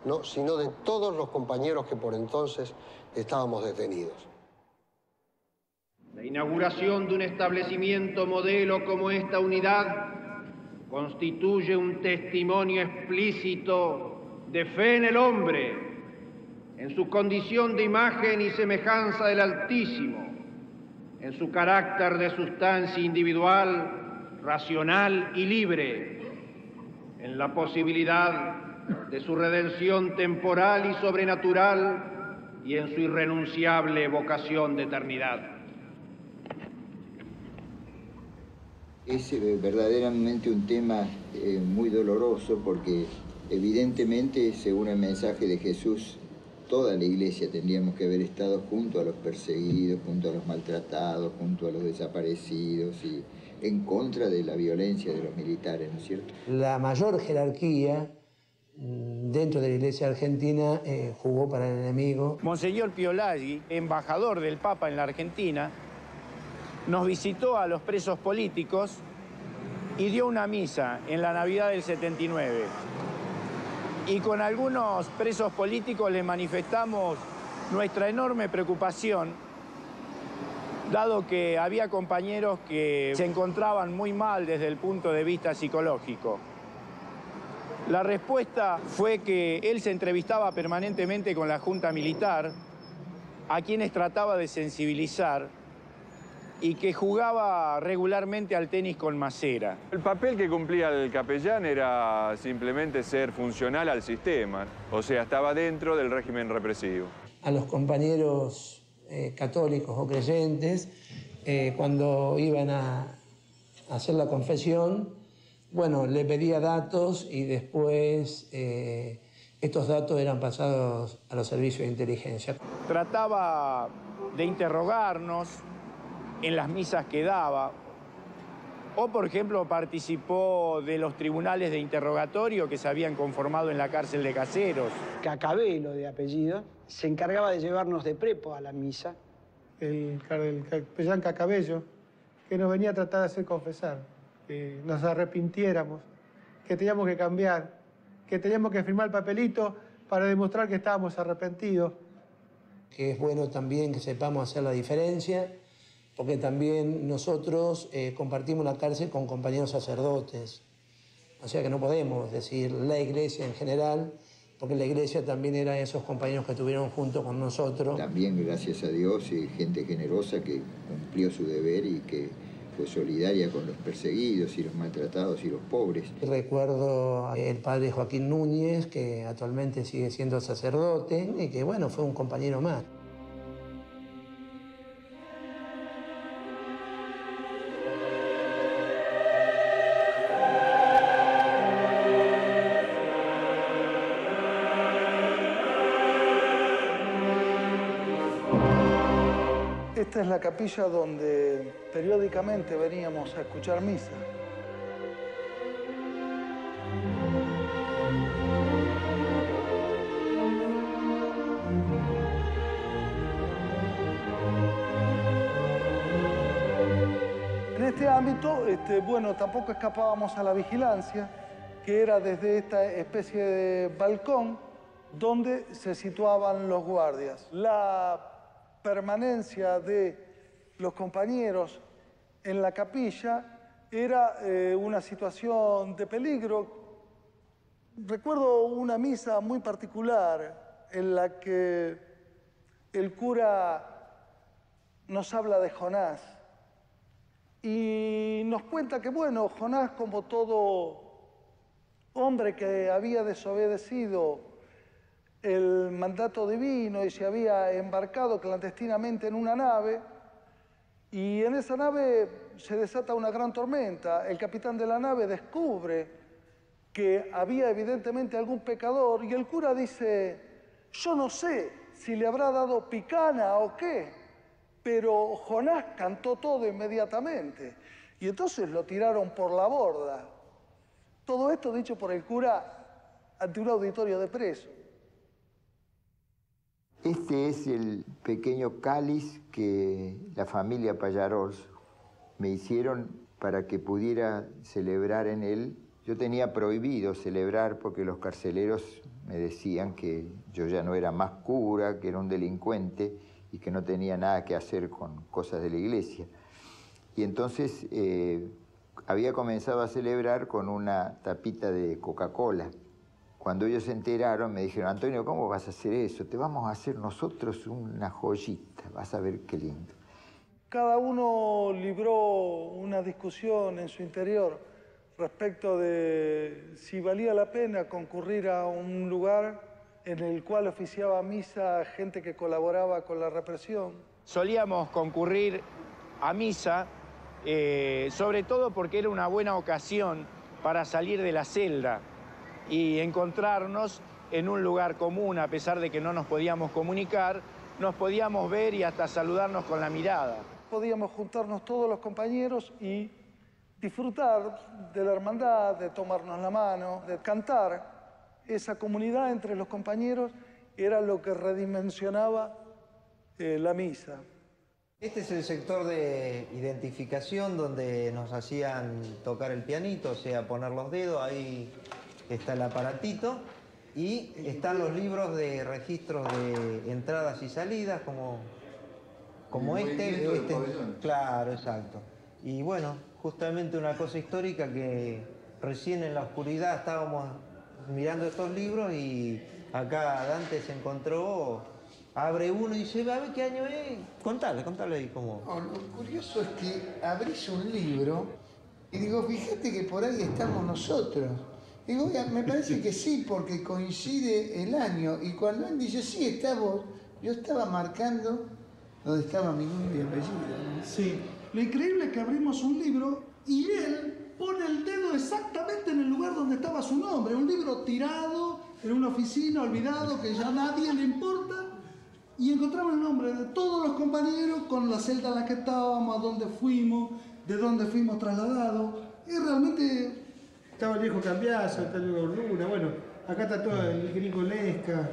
¿no? Sino de todos los compañeros que por entonces estábamos detenidos. La inauguración de un establecimiento modelo como esta unidad constituye un testimonio explícito de fe en el hombre, en su condición de imagen y semejanza del Altísimo, en su carácter de sustancia individual, racional y libre, en la posibilidad de su redención temporal y sobrenatural y en su irrenunciable vocación de eternidad. Es verdaderamente un tema muy doloroso porque evidentemente, según el mensaje de Jesús, toda la Iglesia tendríamos que haber estado junto a los perseguidos, junto a los maltratados, junto a los desaparecidos y en contra de la violencia de los militares, ¿no es cierto? La mayor jerarquía dentro de la Iglesia argentina jugó para el enemigo. Monseñor Piolaggi, embajador del Papa en la Argentina, nos visitó a los presos políticos y dio una misa en la Navidad del 79. Y con algunos presos políticos le manifestamos nuestra enorme preocupación, dado que había compañeros que se encontraban muy mal desde el punto de vista psicológico. La respuesta fue que él se entrevistaba permanentemente con la Junta Militar, a quienes trataba de sensibilizar, y que jugaba regularmente al tenis con Macera. El papel que cumplía el capellán era simplemente ser funcional al sistema, o sea, estaba dentro del régimen represivo. A los compañeros católicos o creyentes, cuando iban a hacer la confesión, bueno, le pedía datos y después estos datos eran pasados a los servicios de inteligencia. Trataba de interrogarnos en las misas que daba, o por ejemplo participó de los tribunales de interrogatorio que se habían conformado en la cárcel de Caseros. Cacabelo de apellido, se encargaba de llevarnos de prepo a la misa. El capellán Cacabello, que nos venía a tratar de hacer confesar, que nos arrepintiéramos, que teníamos que cambiar, que teníamos que firmar el papelito para demostrar que estábamos arrepentidos. Que es bueno también que sepamos hacer la diferencia, porque también nosotros compartimos la cárcel con compañeros sacerdotes. O sea que no podemos decir la Iglesia en general, porque la Iglesia también era esos compañeros que estuvieron junto con nosotros. También, gracias a Dios, gente generosa que cumplió su deber y que fue solidaria con los perseguidos y los maltratados y los pobres. Recuerdo al padre Joaquín Núñez, que actualmente sigue siendo sacerdote, y que, bueno, fue un compañero más. Esta es la capilla donde periódicamente veníamos a escuchar misa. En este ámbito, bueno, tampoco escapábamos a la vigilancia, que era desde esta especie de balcón donde se situaban los guardias. La permanencia de los compañeros en la capilla era una situación de peligro. Recuerdo una misa muy particular en la que el cura nos habla de Jonás y nos cuenta que, bueno, Jonás, como todo hombre que había desobedecido el mandato divino y se había embarcado clandestinamente en una nave, y en esa nave se desata una gran tormenta. El capitán de la nave descubre que había evidentemente algún pecador y el cura dice: yo no sé si le habrá dado picana o qué, pero Jonás cantó todo inmediatamente y entonces lo tiraron por la borda. Todo esto dicho por el cura ante un auditorio de presos. Este es el pequeño cáliz que la familia Pallarols me hicieron para que pudiera celebrar en él. Yo tenía prohibido celebrar porque los carceleros me decían que yo ya no era más cura, que era un delincuente, y que no tenía nada que hacer con cosas de la iglesia. Y entonces había comenzado a celebrar con una tapita de Coca-Cola. Cuando ellos se enteraron, me dijeron, Antonio, ¿cómo vas a hacer eso? Te vamos a hacer nosotros una joyita, vas a ver qué lindo. Cada uno libró una discusión en su interior respecto de si valía la pena concurrir a un lugar en el cual oficiaba misa gente que colaboraba con la represión. Solíamos concurrir a misa, sobre todo porque era una buena ocasión para salir de la celda y encontrarnos en un lugar común, a pesar de que no nos podíamos comunicar, nos podíamos ver y hasta saludarnos con la mirada. Podíamos juntarnos todos los compañeros y disfrutar de la hermandad, de tomarnos la mano, de cantar. Esa comunidad entre los compañeros era lo que redimensionaba la misa. Este es el sector de identificación donde nos hacían tocar el pianito, o sea, poner los dedos, ahí está el aparatito, y están los libros de registros de entradas y salidas, como este. Claro, exacto. Y bueno, justamente una cosa histórica que recién en la oscuridad estábamos mirando estos libros y acá Dante se encontró, abre uno y dice, a ver qué año es. Contale ahí cómo. No, lo curioso es que abrís un libro y digo, fíjate que por ahí estamos nosotros. Digo, me parece que sí, porque coincide el año. Y cuando él dice, sí, está vos, yo estaba marcando donde estaba mi nombre y apellido, ¿no? Sí. Lo increíble es que abrimos un libro y él pone el dedo exactamente en el lugar donde estaba su nombre. Un libro tirado en una oficina, olvidado, que ya a nadie le importa. Y encontramos el nombre de todos los compañeros con la celda en la que estábamos, a dónde fuimos, de dónde fuimos trasladados. Y realmente estaba el viejo Cambiazo, está el viejo Luna, bueno, acá está todo el gringo Lesca,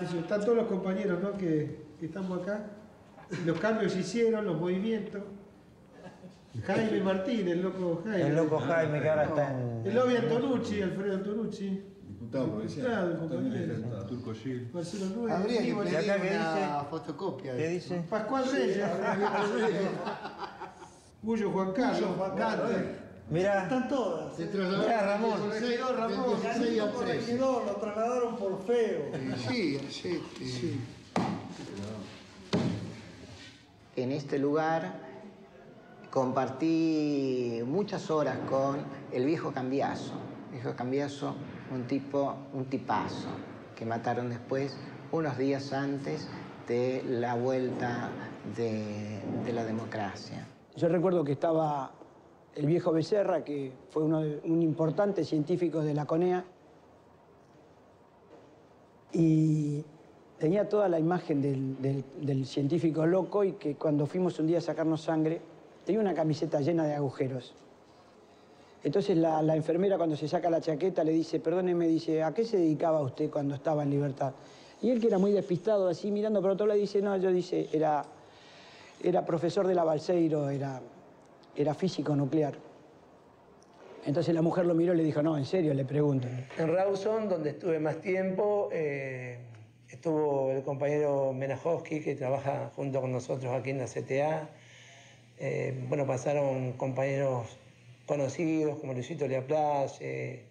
están todos los compañeros, ¿no?, que estamos acá. Los cambios se hicieron, los movimientos. Jaime Martín, el loco Jaime. El loco Jaime, que ahora está en... El Obi Antonucci, Alfredo Antonucci. Diputado provincial. Compañero. Turco Gil. Marcelo Luis. Habría que pedir acá que una dice, fotocopia. ¿qué dice? Pascual Reyes. Bullo Juan Carlos. Mirá. Están todas. Mirá, Ramón. Corregidor, lo trasladaron por feo. Sí. En este lugar compartí muchas horas con el viejo Cambiazo. Viejo Cambiazo, un tipazo, que mataron después, unos días antes de la vuelta de la democracia. Yo recuerdo que estaba el viejo Becerra, que fue un importante científico de la CONEA, y tenía toda la imagen del científico loco, y que cuando fuimos un día a sacarnos sangre, tenía una camiseta llena de agujeros. Entonces la enfermera, cuando se saca la chaqueta, le dice, perdóneme, dice, ¿a qué se dedicaba usted cuando estaba en libertad? Y él, que era muy despistado, así mirando por otro lado, dice, no, yo dice, era profesor de la Balseiro, era físico nuclear. Entonces la mujer lo miró y le dijo, no, en serio, le pregunto. En Rawson, donde estuve más tiempo, estuvo el compañero Menajowski, que trabaja junto con nosotros aquí en la CTA. Bueno, pasaron compañeros conocidos como Luisito Leaplace,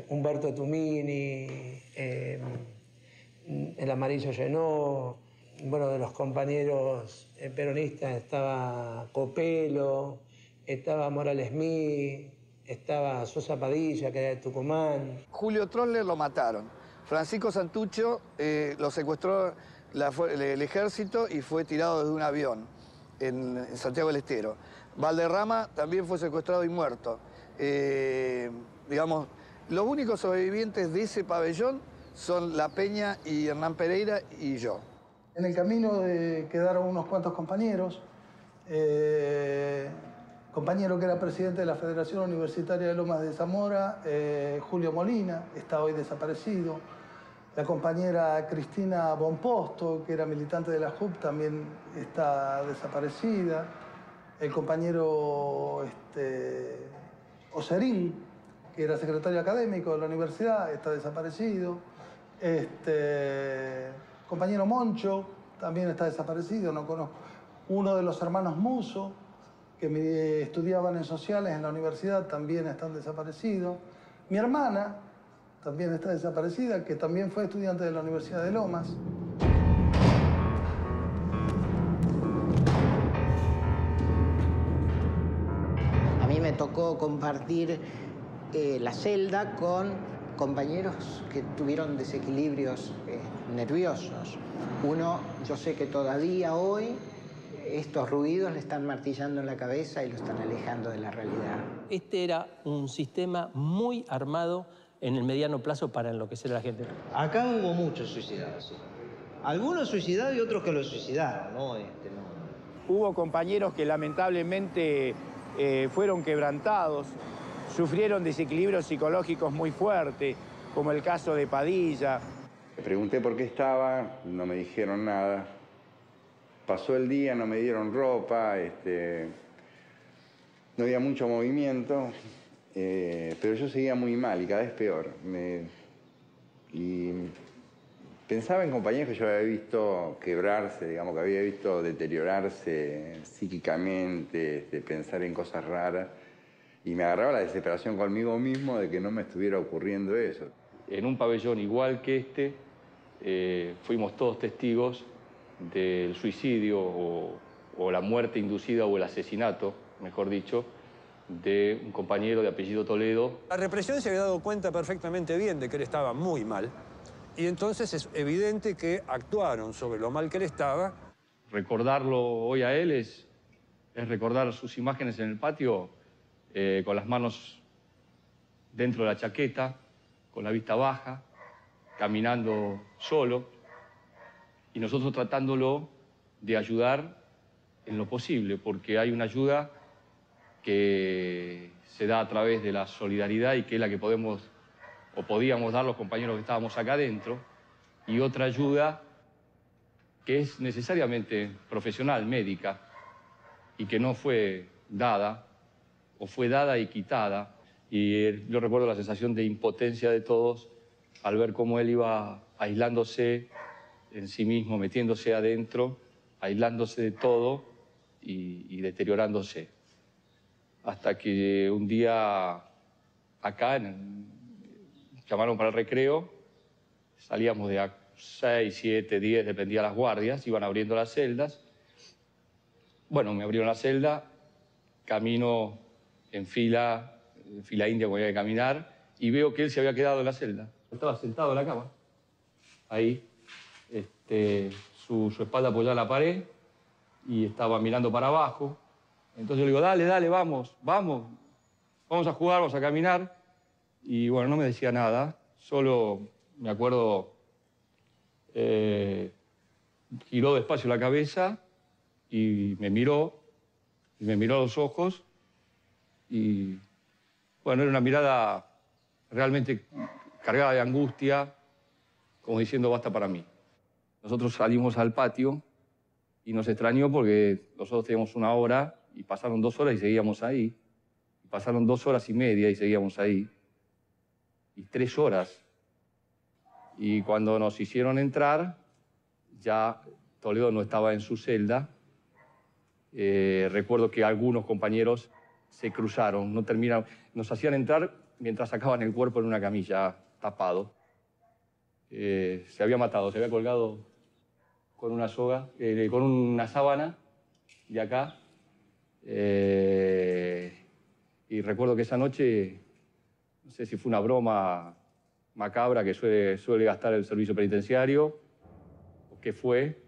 Humberto Tumini, el Amarillo Llenó. Bueno, de los compañeros peronistas estaba Copelo, estaba Morales Mí, estaba Sosa Padilla, que era de Tucumán. Julio Troller lo mataron. Francisco Santucho lo secuestró el ejército y fue tirado desde un avión en Santiago del Estero. Valderrama también fue secuestrado y muerto. Digamos, los únicos sobrevivientes de ese pabellón son La Peña y Hernán Pereira y yo. En el camino quedaron unos cuantos compañeros. Compañero que era presidente de la Federación Universitaria de Lomas de Zamora, Julio Molina, está hoy desaparecido. La compañera Cristina Bonposto, que era militante de la JUP, también está desaparecida. El compañero Oserín, que era secretario académico de la universidad, está desaparecido. Compañero Moncho, también está desaparecido, no conozco. Uno de los hermanos Muso, que estudiaban en sociales en la universidad, también están desaparecidos. Mi hermana también está desaparecida, que también fue estudiante de la Universidad de Lomas. A mí me tocó compartir la celda con compañeros que tuvieron desequilibrios nerviosos. Uno, yo sé que todavía hoy estos ruidos le están martillando en la cabeza y lo están alejando de la realidad. Este era un sistema muy armado en el mediano plazo para enloquecer a la gente. Acá hubo muchos suicidados, sí. Algunos suicidados y otros que lo suicidaron, ¿no? Hubo compañeros que lamentablemente fueron quebrantados, sufrieron desequilibrios psicológicos muy fuertes, como el caso de Padilla. Le pregunté por qué estaba, no me dijeron nada. Pasó el día, no me dieron ropa, no había mucho movimiento, pero yo seguía muy mal y cada vez peor. Y pensaba en compañeros que yo había visto quebrarse, digamos, que había visto deteriorarse psíquicamente, pensar en cosas raras. Y me agarraba la desesperación conmigo mismo de que no me estuviera ocurriendo eso. En un pabellón igual que este, fuimos todos testigos del suicidio o la muerte inducida o el asesinato, mejor dicho, de un compañero de apellido Toledo. La represión se había dado cuenta perfectamente bien de que él estaba muy mal. Y entonces es evidente que actuaron sobre lo mal que él estaba. Recordarlo hoy a él es recordar sus imágenes en el patio con las manos dentro de la chaqueta, con la vista baja, caminando solo, y nosotros tratándolo de ayudar en lo posible, porque hay una ayuda que se da a través de la solidaridad y que es la que podemos o podíamos dar los compañeros que estábamos acá adentro, y otra ayuda que es necesariamente profesional, médica, y que no fue dada, o fue dada y quitada. Y yo recuerdo la sensación de impotencia de todos al ver cómo él iba aislándose en sí mismo, metiéndose adentro, aislándose de todo y deteriorándose. Hasta que un día acá llamaron para el recreo, salíamos de 6, 7, 10, dependía de las guardias, iban abriendo las celdas. Bueno, me abrieron la celda, camino en fila india como había que caminar, y veo que él se había quedado en la celda. Estaba sentado en la cama, ahí, su espalda apoyada en la pared, y estaba mirando para abajo. Entonces yo le digo, dale, dale, vamos a jugar, vamos a caminar. Y bueno, no me decía nada, solo me acuerdo, giró despacio la cabeza y me miró a los ojos. Y bueno, era una mirada realmente cargada de angustia, como diciendo, basta para mí. Nosotros salimos al patio y nos extrañó porque nosotros teníamos 1 hora y pasaron 2 horas y seguíamos ahí. Y pasaron 2 horas y media y seguíamos ahí. Y 3 horas. Y cuando nos hicieron entrar, ya Toledo no estaba en su celda. Recuerdo que algunos compañeros se cruzaron, no terminaron. Nos hacían entrar mientras sacaban el cuerpo en una camilla, tapado. Se había matado, se había colgado con una soga, con una sábana de acá. Y recuerdo que esa noche, no sé si fue una broma macabra que suele gastar el servicio penitenciario, o qué fue.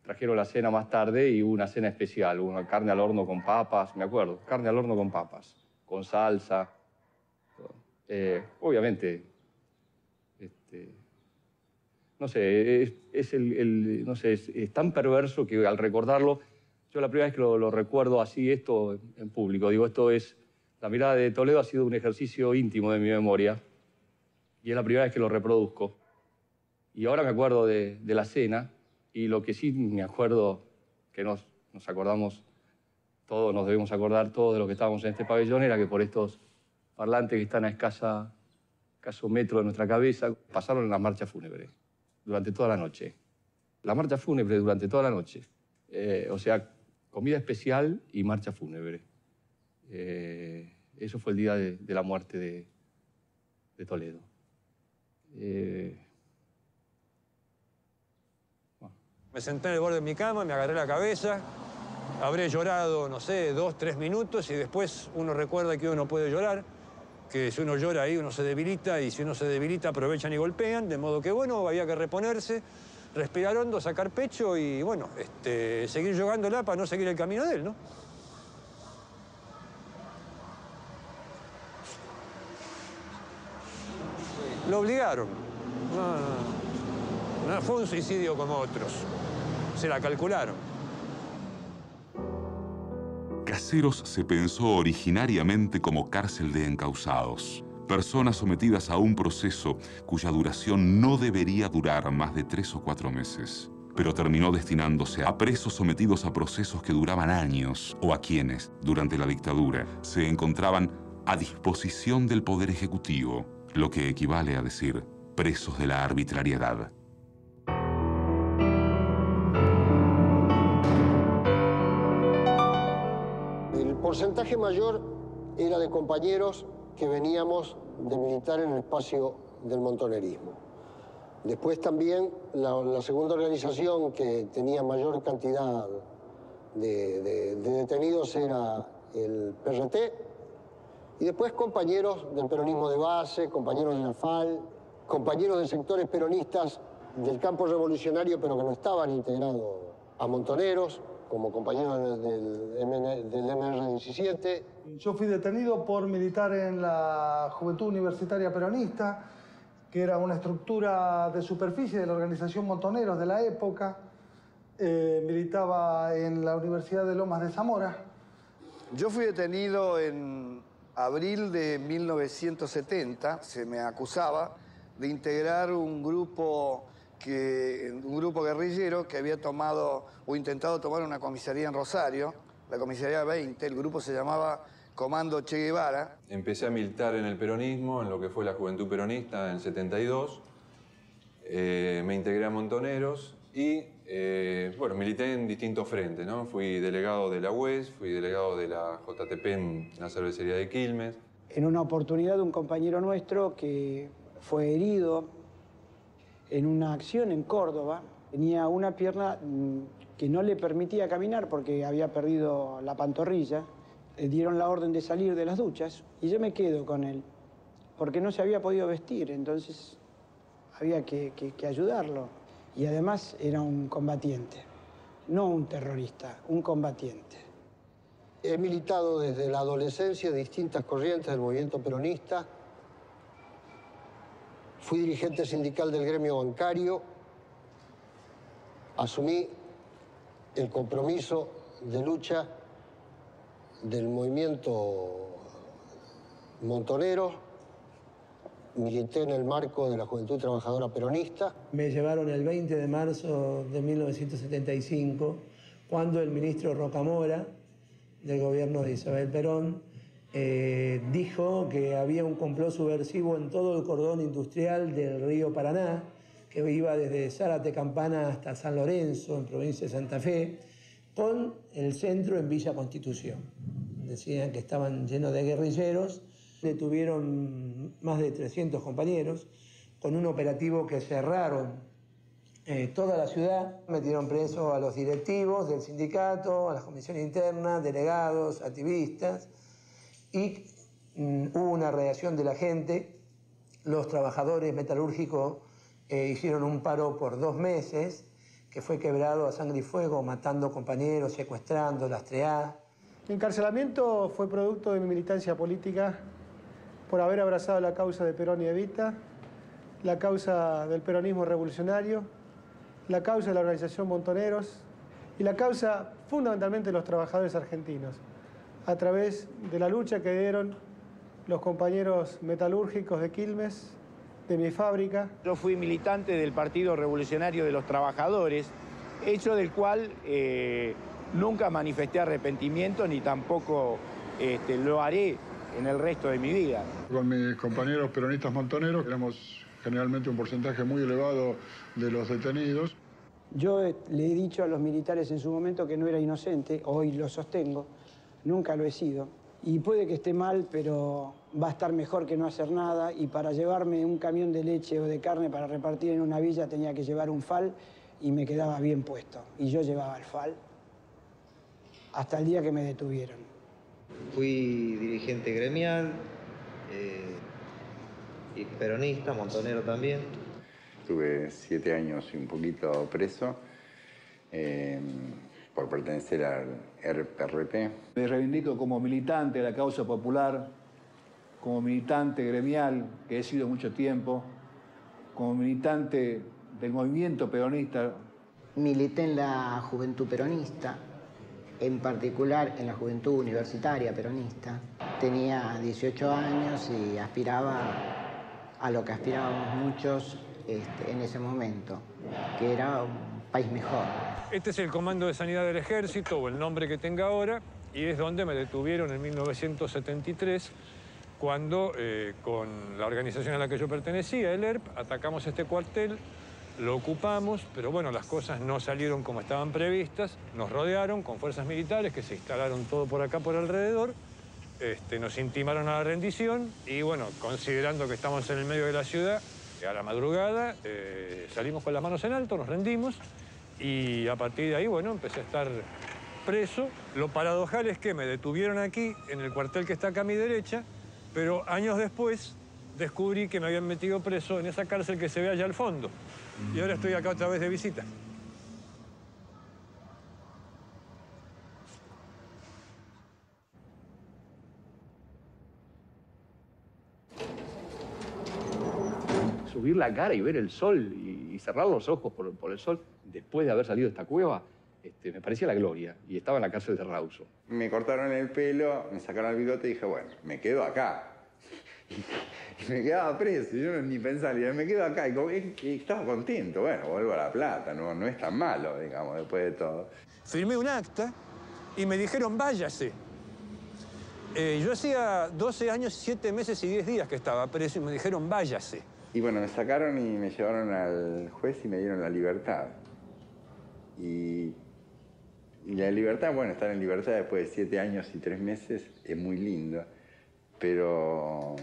Trajeron la cena más tarde y hubo una cena especial, una carne al horno con papas, me acuerdo, carne al horno con papas, con salsa. Obviamente, no sé, es tan perverso que al recordarlo, yo la primera vez que lo recuerdo así, esto en público, digo, la mirada de Toledo ha sido un ejercicio íntimo de mi memoria y es la primera vez que lo reproduzco. Y ahora me acuerdo de la cena. Y lo que sí me acuerdo, que nos acordamos todos, nos debemos acordar todos de los que estábamos en este pabellón, era que por estos parlantes que están a escaso metro de nuestra cabeza, pasaron las marchas fúnebres durante toda la noche. La marcha fúnebre durante toda la noche. O sea, comida especial y marcha fúnebre. Eso fue el día de la muerte de Toledo. Me senté en el borde de mi cama, me agarré la cabeza, habré llorado, no sé, 2, 3 minutos y después uno recuerda que uno no puede llorar, que si uno llora ahí uno se debilita y si uno se debilita aprovechan y golpean, de modo que bueno, había que reponerse, respirar hondo, sacar pecho y bueno, seguir jugándola para no seguir el camino de él, ¿no? Lo obligaron. No fue un suicidio como otros. Se la calcularon. Caseros se pensó originariamente como cárcel de encausados, personas sometidas a un proceso cuya duración no debería durar más de 3 o 4 meses, pero terminó destinándose a presos sometidos a procesos que duraban años o a quienes, durante la dictadura, se encontraban a disposición del Poder Ejecutivo, lo que equivale a decir presos de la arbitrariedad. El porcentaje mayor era de compañeros que veníamos de militar en el espacio del montonerismo. Después también la segunda organización que tenía mayor cantidad de detenidos era el PRT, y después compañeros del peronismo de base, compañeros de la FAL, compañeros de sectores peronistas del campo revolucionario pero que no estaban integrados a montoneros, como compañeros del MR17. Yo fui detenido por militar en la Juventud Universitaria Peronista, que era una estructura de superficie de la organización Montoneros de la época. Militaba en la Universidad de Lomas de Zamora. Yo fui detenido en abril de 1970. Se me acusaba de integrar un grupo guerrillero que había tomado o intentado tomar una comisaría en Rosario, la comisaría 20. El grupo se llamaba Comando Che Guevara. Empecé a militar en el peronismo, en lo que fue la Juventud Peronista en el 72. Me integré a Montoneros y bueno, milité en distintos frentes, ¿no? Fui delegado de la UES, fui delegado de la JTP en la cervecería de Quilmes. En una oportunidad, un compañero nuestro que fue herido en una acción en Córdoba, tenía una pierna que no le permitía caminar porque había perdido la pantorrilla. Le dieron la orden de salir de las duchas y yo me quedo con él, porque no se había podido vestir, entonces había que ayudarlo. Y además era un combatiente, no un terrorista, un combatiente. He militado desde la adolescencia en distintas corrientes del movimiento peronista. Fui dirigente sindical del gremio bancario. Asumí el compromiso de lucha del movimiento montonero. Milité en el marco de la Juventud Trabajadora Peronista. Me llevaron el 20 de marzo de 1975, cuando el ministro Rocamora, del gobierno de Isabel Perón, dijo que había un complot subversivo en todo el cordón industrial del río Paraná, que iba desde Zárate Campana hasta San Lorenzo, en provincia de Santa Fe, con el centro en Villa Constitución. Decían que estaban llenos de guerrilleros. Detuvieron más de 300 compañeros con un operativo que cerraron toda la ciudad. Metieron preso a los directivos del sindicato, a la comisión interna, delegados, activistas, y hubo una reacción de la gente. Los trabajadores metalúrgicos hicieron un paro por 2 meses, que fue quebrado a sangre y fuego, matando compañeros, secuestrando, lastreados. Mi encarcelamiento fue producto de mi militancia política por haber abrazado la causa de Perón y Evita, la causa del peronismo revolucionario, la causa de la organización Montoneros y la causa fundamentalmente de los trabajadores argentinos, a través de la lucha que dieron los compañeros metalúrgicos de Quilmes, de mi fábrica. Yo fui militante del Partido Revolucionario de los Trabajadores, hecho del cual nunca manifesté arrepentimiento ni tampoco lo haré en el resto de mi vida. Con mis compañeros peronistas montoneros éramos generalmente un porcentaje muy elevado de los detenidos. Yo le he dicho a los militares en su momento que no era inocente, hoy lo sostengo, nunca lo he sido. Y puede que esté mal, pero va a estar mejor que no hacer nada. Y para llevarme un camión de leche o de carne para repartir en una villa tenía que llevar un FAL y me quedaba bien puesto. Y yo llevaba el FAL hasta el día que me detuvieron. Fui dirigente gremial, y peronista, montonero también. Estuve 7 años y un poquito preso por pertenecer al RP. Me reivindico como militante de la causa popular, como militante gremial, que he sido mucho tiempo, como militante del movimiento peronista. Milité en la Juventud Peronista, en particular en la Juventud Universitaria Peronista. Tenía 18 años y aspiraba a lo que aspirábamos muchos en ese momento, que era un país mejor. Este es el Comando de Sanidad del Ejército, o el nombre que tenga ahora, y es donde me detuvieron en 1973, cuando con la organización a la que yo pertenecía, el ERP, atacamos este cuartel, lo ocupamos, pero bueno, las cosas no salieron como estaban previstas, nos rodearon con fuerzas militares que se instalaron todo por acá, por alrededor, nos intimaron a la rendición y bueno, considerando que estamos en el medio de la ciudad, a la madrugada salimos con las manos en alto, nos rendimos y a partir de ahí, bueno, empecé a estar preso. Lo paradojal es que me detuvieron aquí, en el cuartel que está acá a mi derecha, pero años después descubrí que me habían metido preso en esa cárcel que se ve allá al fondo. Y ahora estoy acá otra vez de visita. Subir la cara y ver el sol y cerrar los ojos por el sol, después de haber salido de esta cueva, me parecía la gloria. Y estaba en la cárcel de Rawson. Me cortaron el pelo, me sacaron el bigote y dije, bueno, me quedo acá. Y me quedaba preso, yo ni pensaba, me quedo acá. Y estaba contento, bueno, vuelvo a La Plata, no es tan malo, digamos, después de todo. Firmé un acta y me dijeron, váyase. Yo hacía 12 años, 7 meses y 10 días que estaba preso y me dijeron, váyase. Y bueno, me sacaron y me llevaron al juez y me dieron la libertad. Y la libertad, bueno, estar en libertad después de 7 años y 3 meses es muy lindo. Pero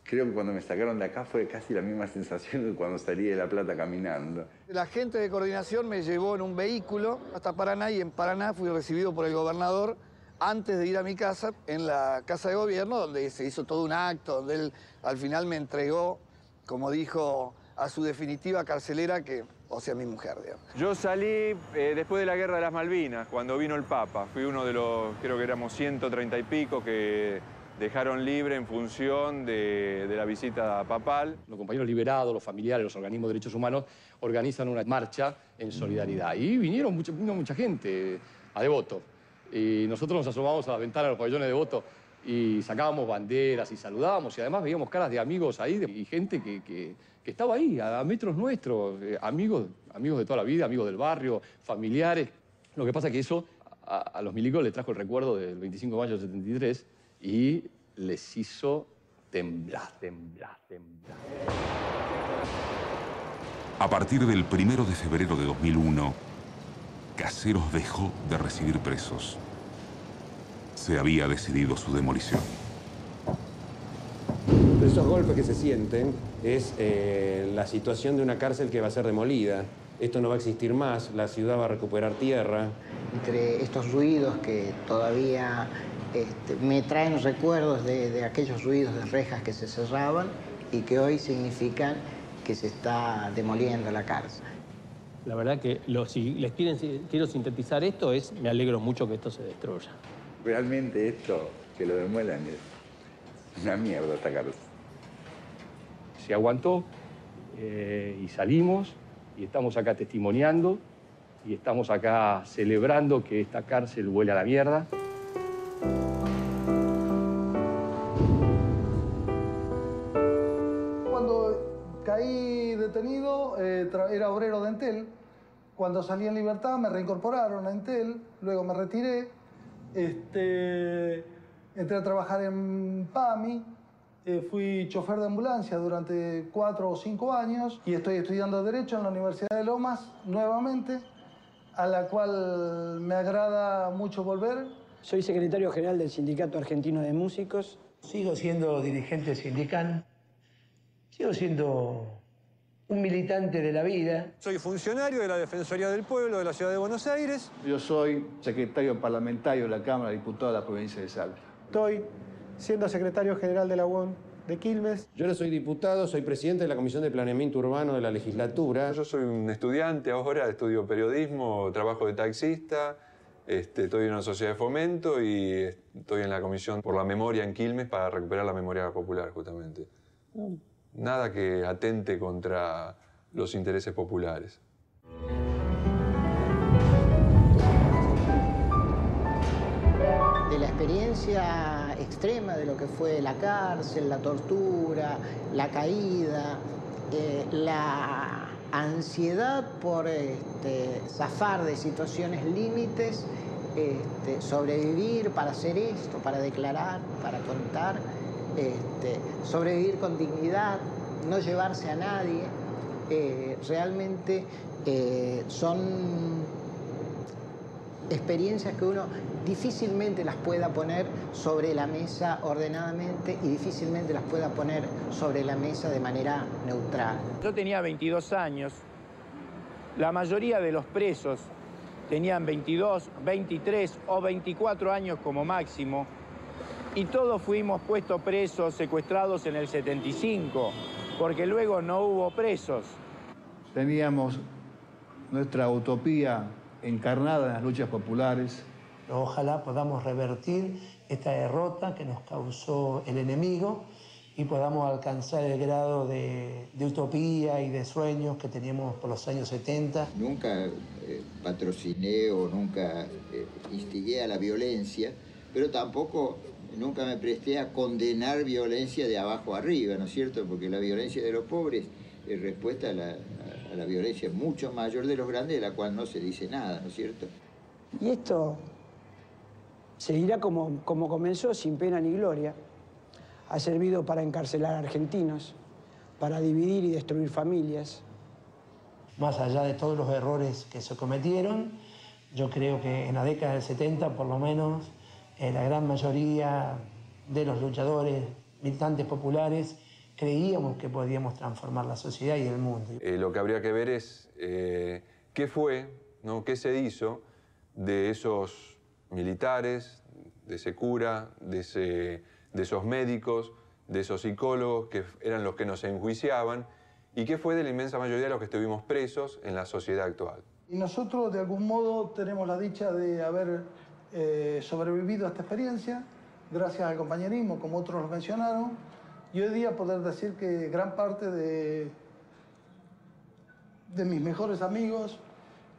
creo que cuando me sacaron de acá fue casi la misma sensación que cuando salí de La Plata caminando. La gente de coordinación me llevó en un vehículo hasta Paraná y en Paraná fui recibido por el gobernador antes de ir a mi casa, en la casa de gobierno, donde se hizo todo un acto, donde él al final me entregó, como dijo, a su definitiva carcelera, o sea, mi mujer, digamos. Yo salí después de la Guerra de las Malvinas, cuando vino el Papa. Fui uno de los, creo que éramos 130 y pico, que dejaron libre en función de la visita papal. Los compañeros liberados, los familiares, los organismos de derechos humanos organizan una marcha en solidaridad. Y vino mucha gente a Devoto. Y nosotros nos asomamos a las ventanas de los pabellones de Devoto y sacábamos banderas y saludábamos. Y además veíamos caras de amigos ahí y gente que estaba ahí, a metros nuestros, amigos de toda la vida, amigos del barrio, familiares. Lo que pasa es que eso a los milicos les trajo el recuerdo del 25 de mayo del 73 y les hizo temblar. A partir del 1 de febrero de 2001, Caseros dejó de recibir presos. Se había decidido su demolición. Esos golpes que se sienten es la situación de una cárcel que va a ser demolida. Esto no va a existir más, la ciudad va a recuperar tierra. Entre estos ruidos que todavía me traen recuerdos de aquellos ruidos de rejas que se cerraban y que hoy significan que se está demoliendo la cárcel. La verdad que si les quiero sintetizar esto me alegro mucho que esto se destruya. Realmente esto, que lo demuelan, es una mierda esta cárcel. Se aguantó y salimos y estamos acá testimoniando y estamos acá celebrando que esta cárcel huele a la mierda. Cuando caí detenido, era obrero de Entel. Cuando salí en libertad me reincorporaron a Entel, luego me retiré. Entré a trabajar en PAMI, fui chofer de ambulancia durante 4 o 5 años y estoy estudiando Derecho en la Universidad de Lomas nuevamente. a la cual me agrada mucho volver. Soy secretario general del Sindicato Argentino de Músicos. Sigo siendo dirigente sindical. Sigo siendo un militante de la vida. Soy funcionario de la Defensoría del Pueblo de la Ciudad de Buenos Aires. Yo soy secretario parlamentario de la Cámara de Diputados de la provincia de Salta. Estoy siendo secretario general de la UON de Quilmes. Yo no soy diputado, soy presidente de la Comisión de Planeamiento Urbano de la legislatura. Yo soy un estudiante ahora, estudio periodismo, trabajo de taxista, estoy en una sociedad de fomento y estoy en la Comisión por la Memoria en Quilmes para recuperar la memoria popular, justamente. Nada que atente contra los intereses populares. De la experiencia extrema de lo que fue la cárcel, la tortura, la caída, la ansiedad por zafar de situaciones límites, sobrevivir para hacer esto, para declarar, para contar, sobrevivir con dignidad, no llevarse a nadie, realmente son experiencias que uno difícilmente las pueda poner sobre la mesa ordenadamente y difícilmente las pueda poner sobre la mesa de manera neutral. Yo tenía 22 años, la mayoría de los presos tenían 22, 23 o 24 años como máximo, y todos fuimos puestos presos, secuestrados en el 75, porque luego no hubo presos. Teníamos nuestra utopía encarnada en las luchas populares. Ojalá podamos revertir esta derrota que nos causó el enemigo y podamos alcanzar el grado de utopía y de sueños que teníamos por los años 70. Nunca patrociné o nunca instigué a la violencia, pero tampoco nunca me presté a condenar violencia de abajo arriba, ¿no es cierto? Porque la violencia de los pobres es respuesta a la violencia mucho mayor de los grandes, de la cual no se dice nada, ¿no es cierto? Y esto seguirá como comenzó, sin pena ni gloria. Ha servido para encarcelar a argentinos, para dividir y destruir familias. Más allá de todos los errores que se cometieron, yo creo que en la década del 70, por lo menos, la gran mayoría de los luchadores, militantes populares, creíamos que podíamos transformar la sociedad y el mundo. Lo que habría que ver es qué fue, ¿no? Qué se hizo de esos militares, de ese cura, de esos médicos, de esos psicólogos que eran los que nos enjuiciaban, y qué fue de la inmensa mayoría de los que estuvimos presos en la sociedad actual. Y nosotros, de algún modo, tenemos la dicha de haber sobrevivido a esta experiencia, gracias al compañerismo, como otros lo mencionaron, y hoy día poder decir que gran parte de mis mejores amigos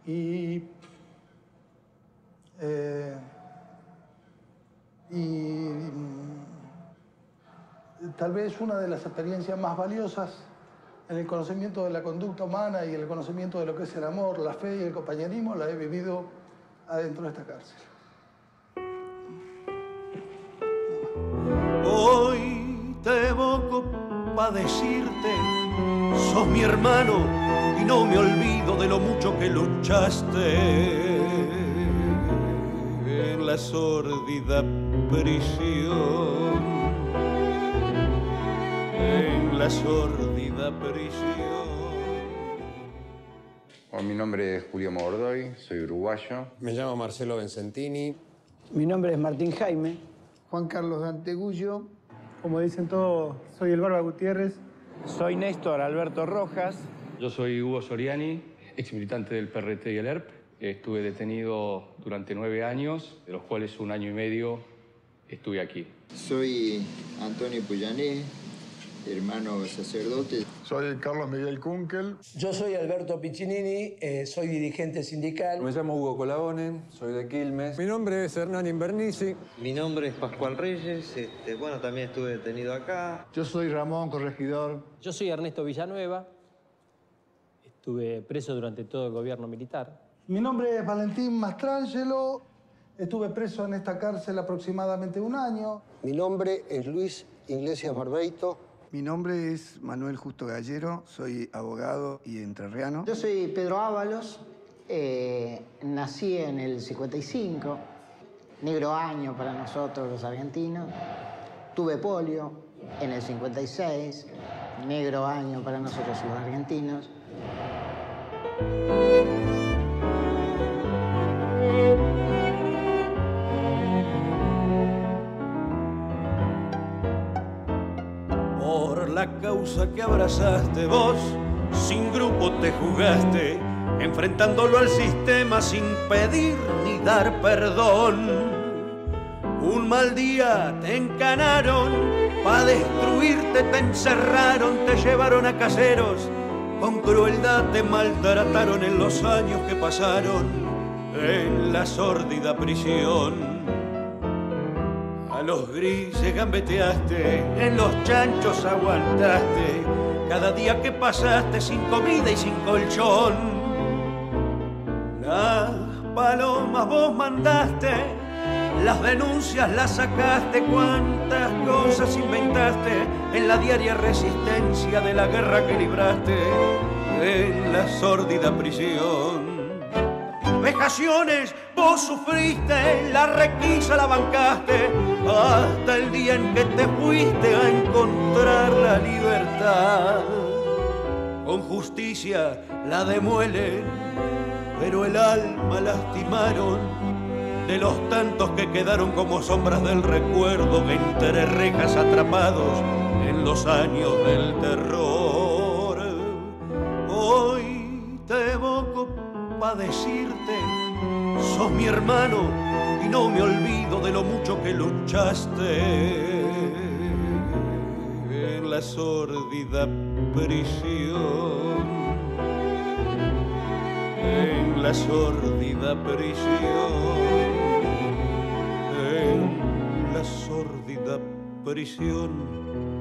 y tal vez una de las experiencias más valiosas en el conocimiento de la conducta humana y el conocimiento de lo que es el amor, la fe y el compañerismo, la he vivido adentro de esta cárcel. Hoy te evoco para decirte, sos mi hermano y no me olvido de lo mucho que luchaste en la sórdida prisión, en la sórdida prisión. Bueno, mi nombre es Julio Mordoy, soy uruguayo. Me llamo Marcelo Bencentini. Mi nombre es Martín Jaime. Juan Carlos Dante Gullo. Como dicen todos, soy el Barba Gutiérrez. Soy Néstor Alberto Rojas. Yo soy Hugo Soriani, ex militante del PRT y el ERP. Estuve detenido durante 9 años, de los cuales 1 año y medio estuve aquí. Soy Antonio Puyané, hermano sacerdote. Soy Carlos Miguel Kunkel. Yo soy Alberto Piccinini, soy dirigente sindical. Me llamo Hugo Colabone, soy de Quilmes. Mi nombre es Hernán Invernici. Mi nombre es Pascual Reyes, bueno, también estuve detenido acá. Yo soy Ramón, corregidor. Yo soy Ernesto Villanueva, estuve preso durante todo el gobierno militar. Mi nombre es Valentín Mastrangelo, estuve preso en esta cárcel aproximadamente 1 año. Mi nombre es Luis Iglesias Barbeito. Mi nombre es Manuel Justo Gallero, soy abogado y entrerriano. Yo soy Pedro Ábalos, Nací en el 55, negro año para nosotros los argentinos. Tuve polio en el 56, negro año para nosotros los argentinos. Por la causa que abrazaste vos, sin grupo te jugaste, enfrentándolo al sistema sin pedir ni dar perdón. Un mal día te encanaron, pa' destruirte te encerraron, te llevaron a caseros, con crueldad te maltrataron en los años que pasaron en la sórdida prisión. A los grises gambeteaste, en los chanchos aguantaste, cada día que pasaste sin comida y sin colchón. Las palomas vos mandaste, las denuncias las sacaste, cuántas cosas inventaste en la diaria resistencia de la guerra que libraste en la sórdida prisión. Vejaciones vos sufriste, la requisa la bancaste, hasta el día en que te fuiste a encontrar la libertad. Con justicia la demuelen, pero el alma lastimaron de los tantos que quedaron como sombras del recuerdo, entre rejas atrapados en los años del terror. Hoy te evoco pa' decirte, sos mi hermano y no me olvido de lo mucho que luchaste en la sórdida prisión, en la sórdida prisión, en la sórdida prisión.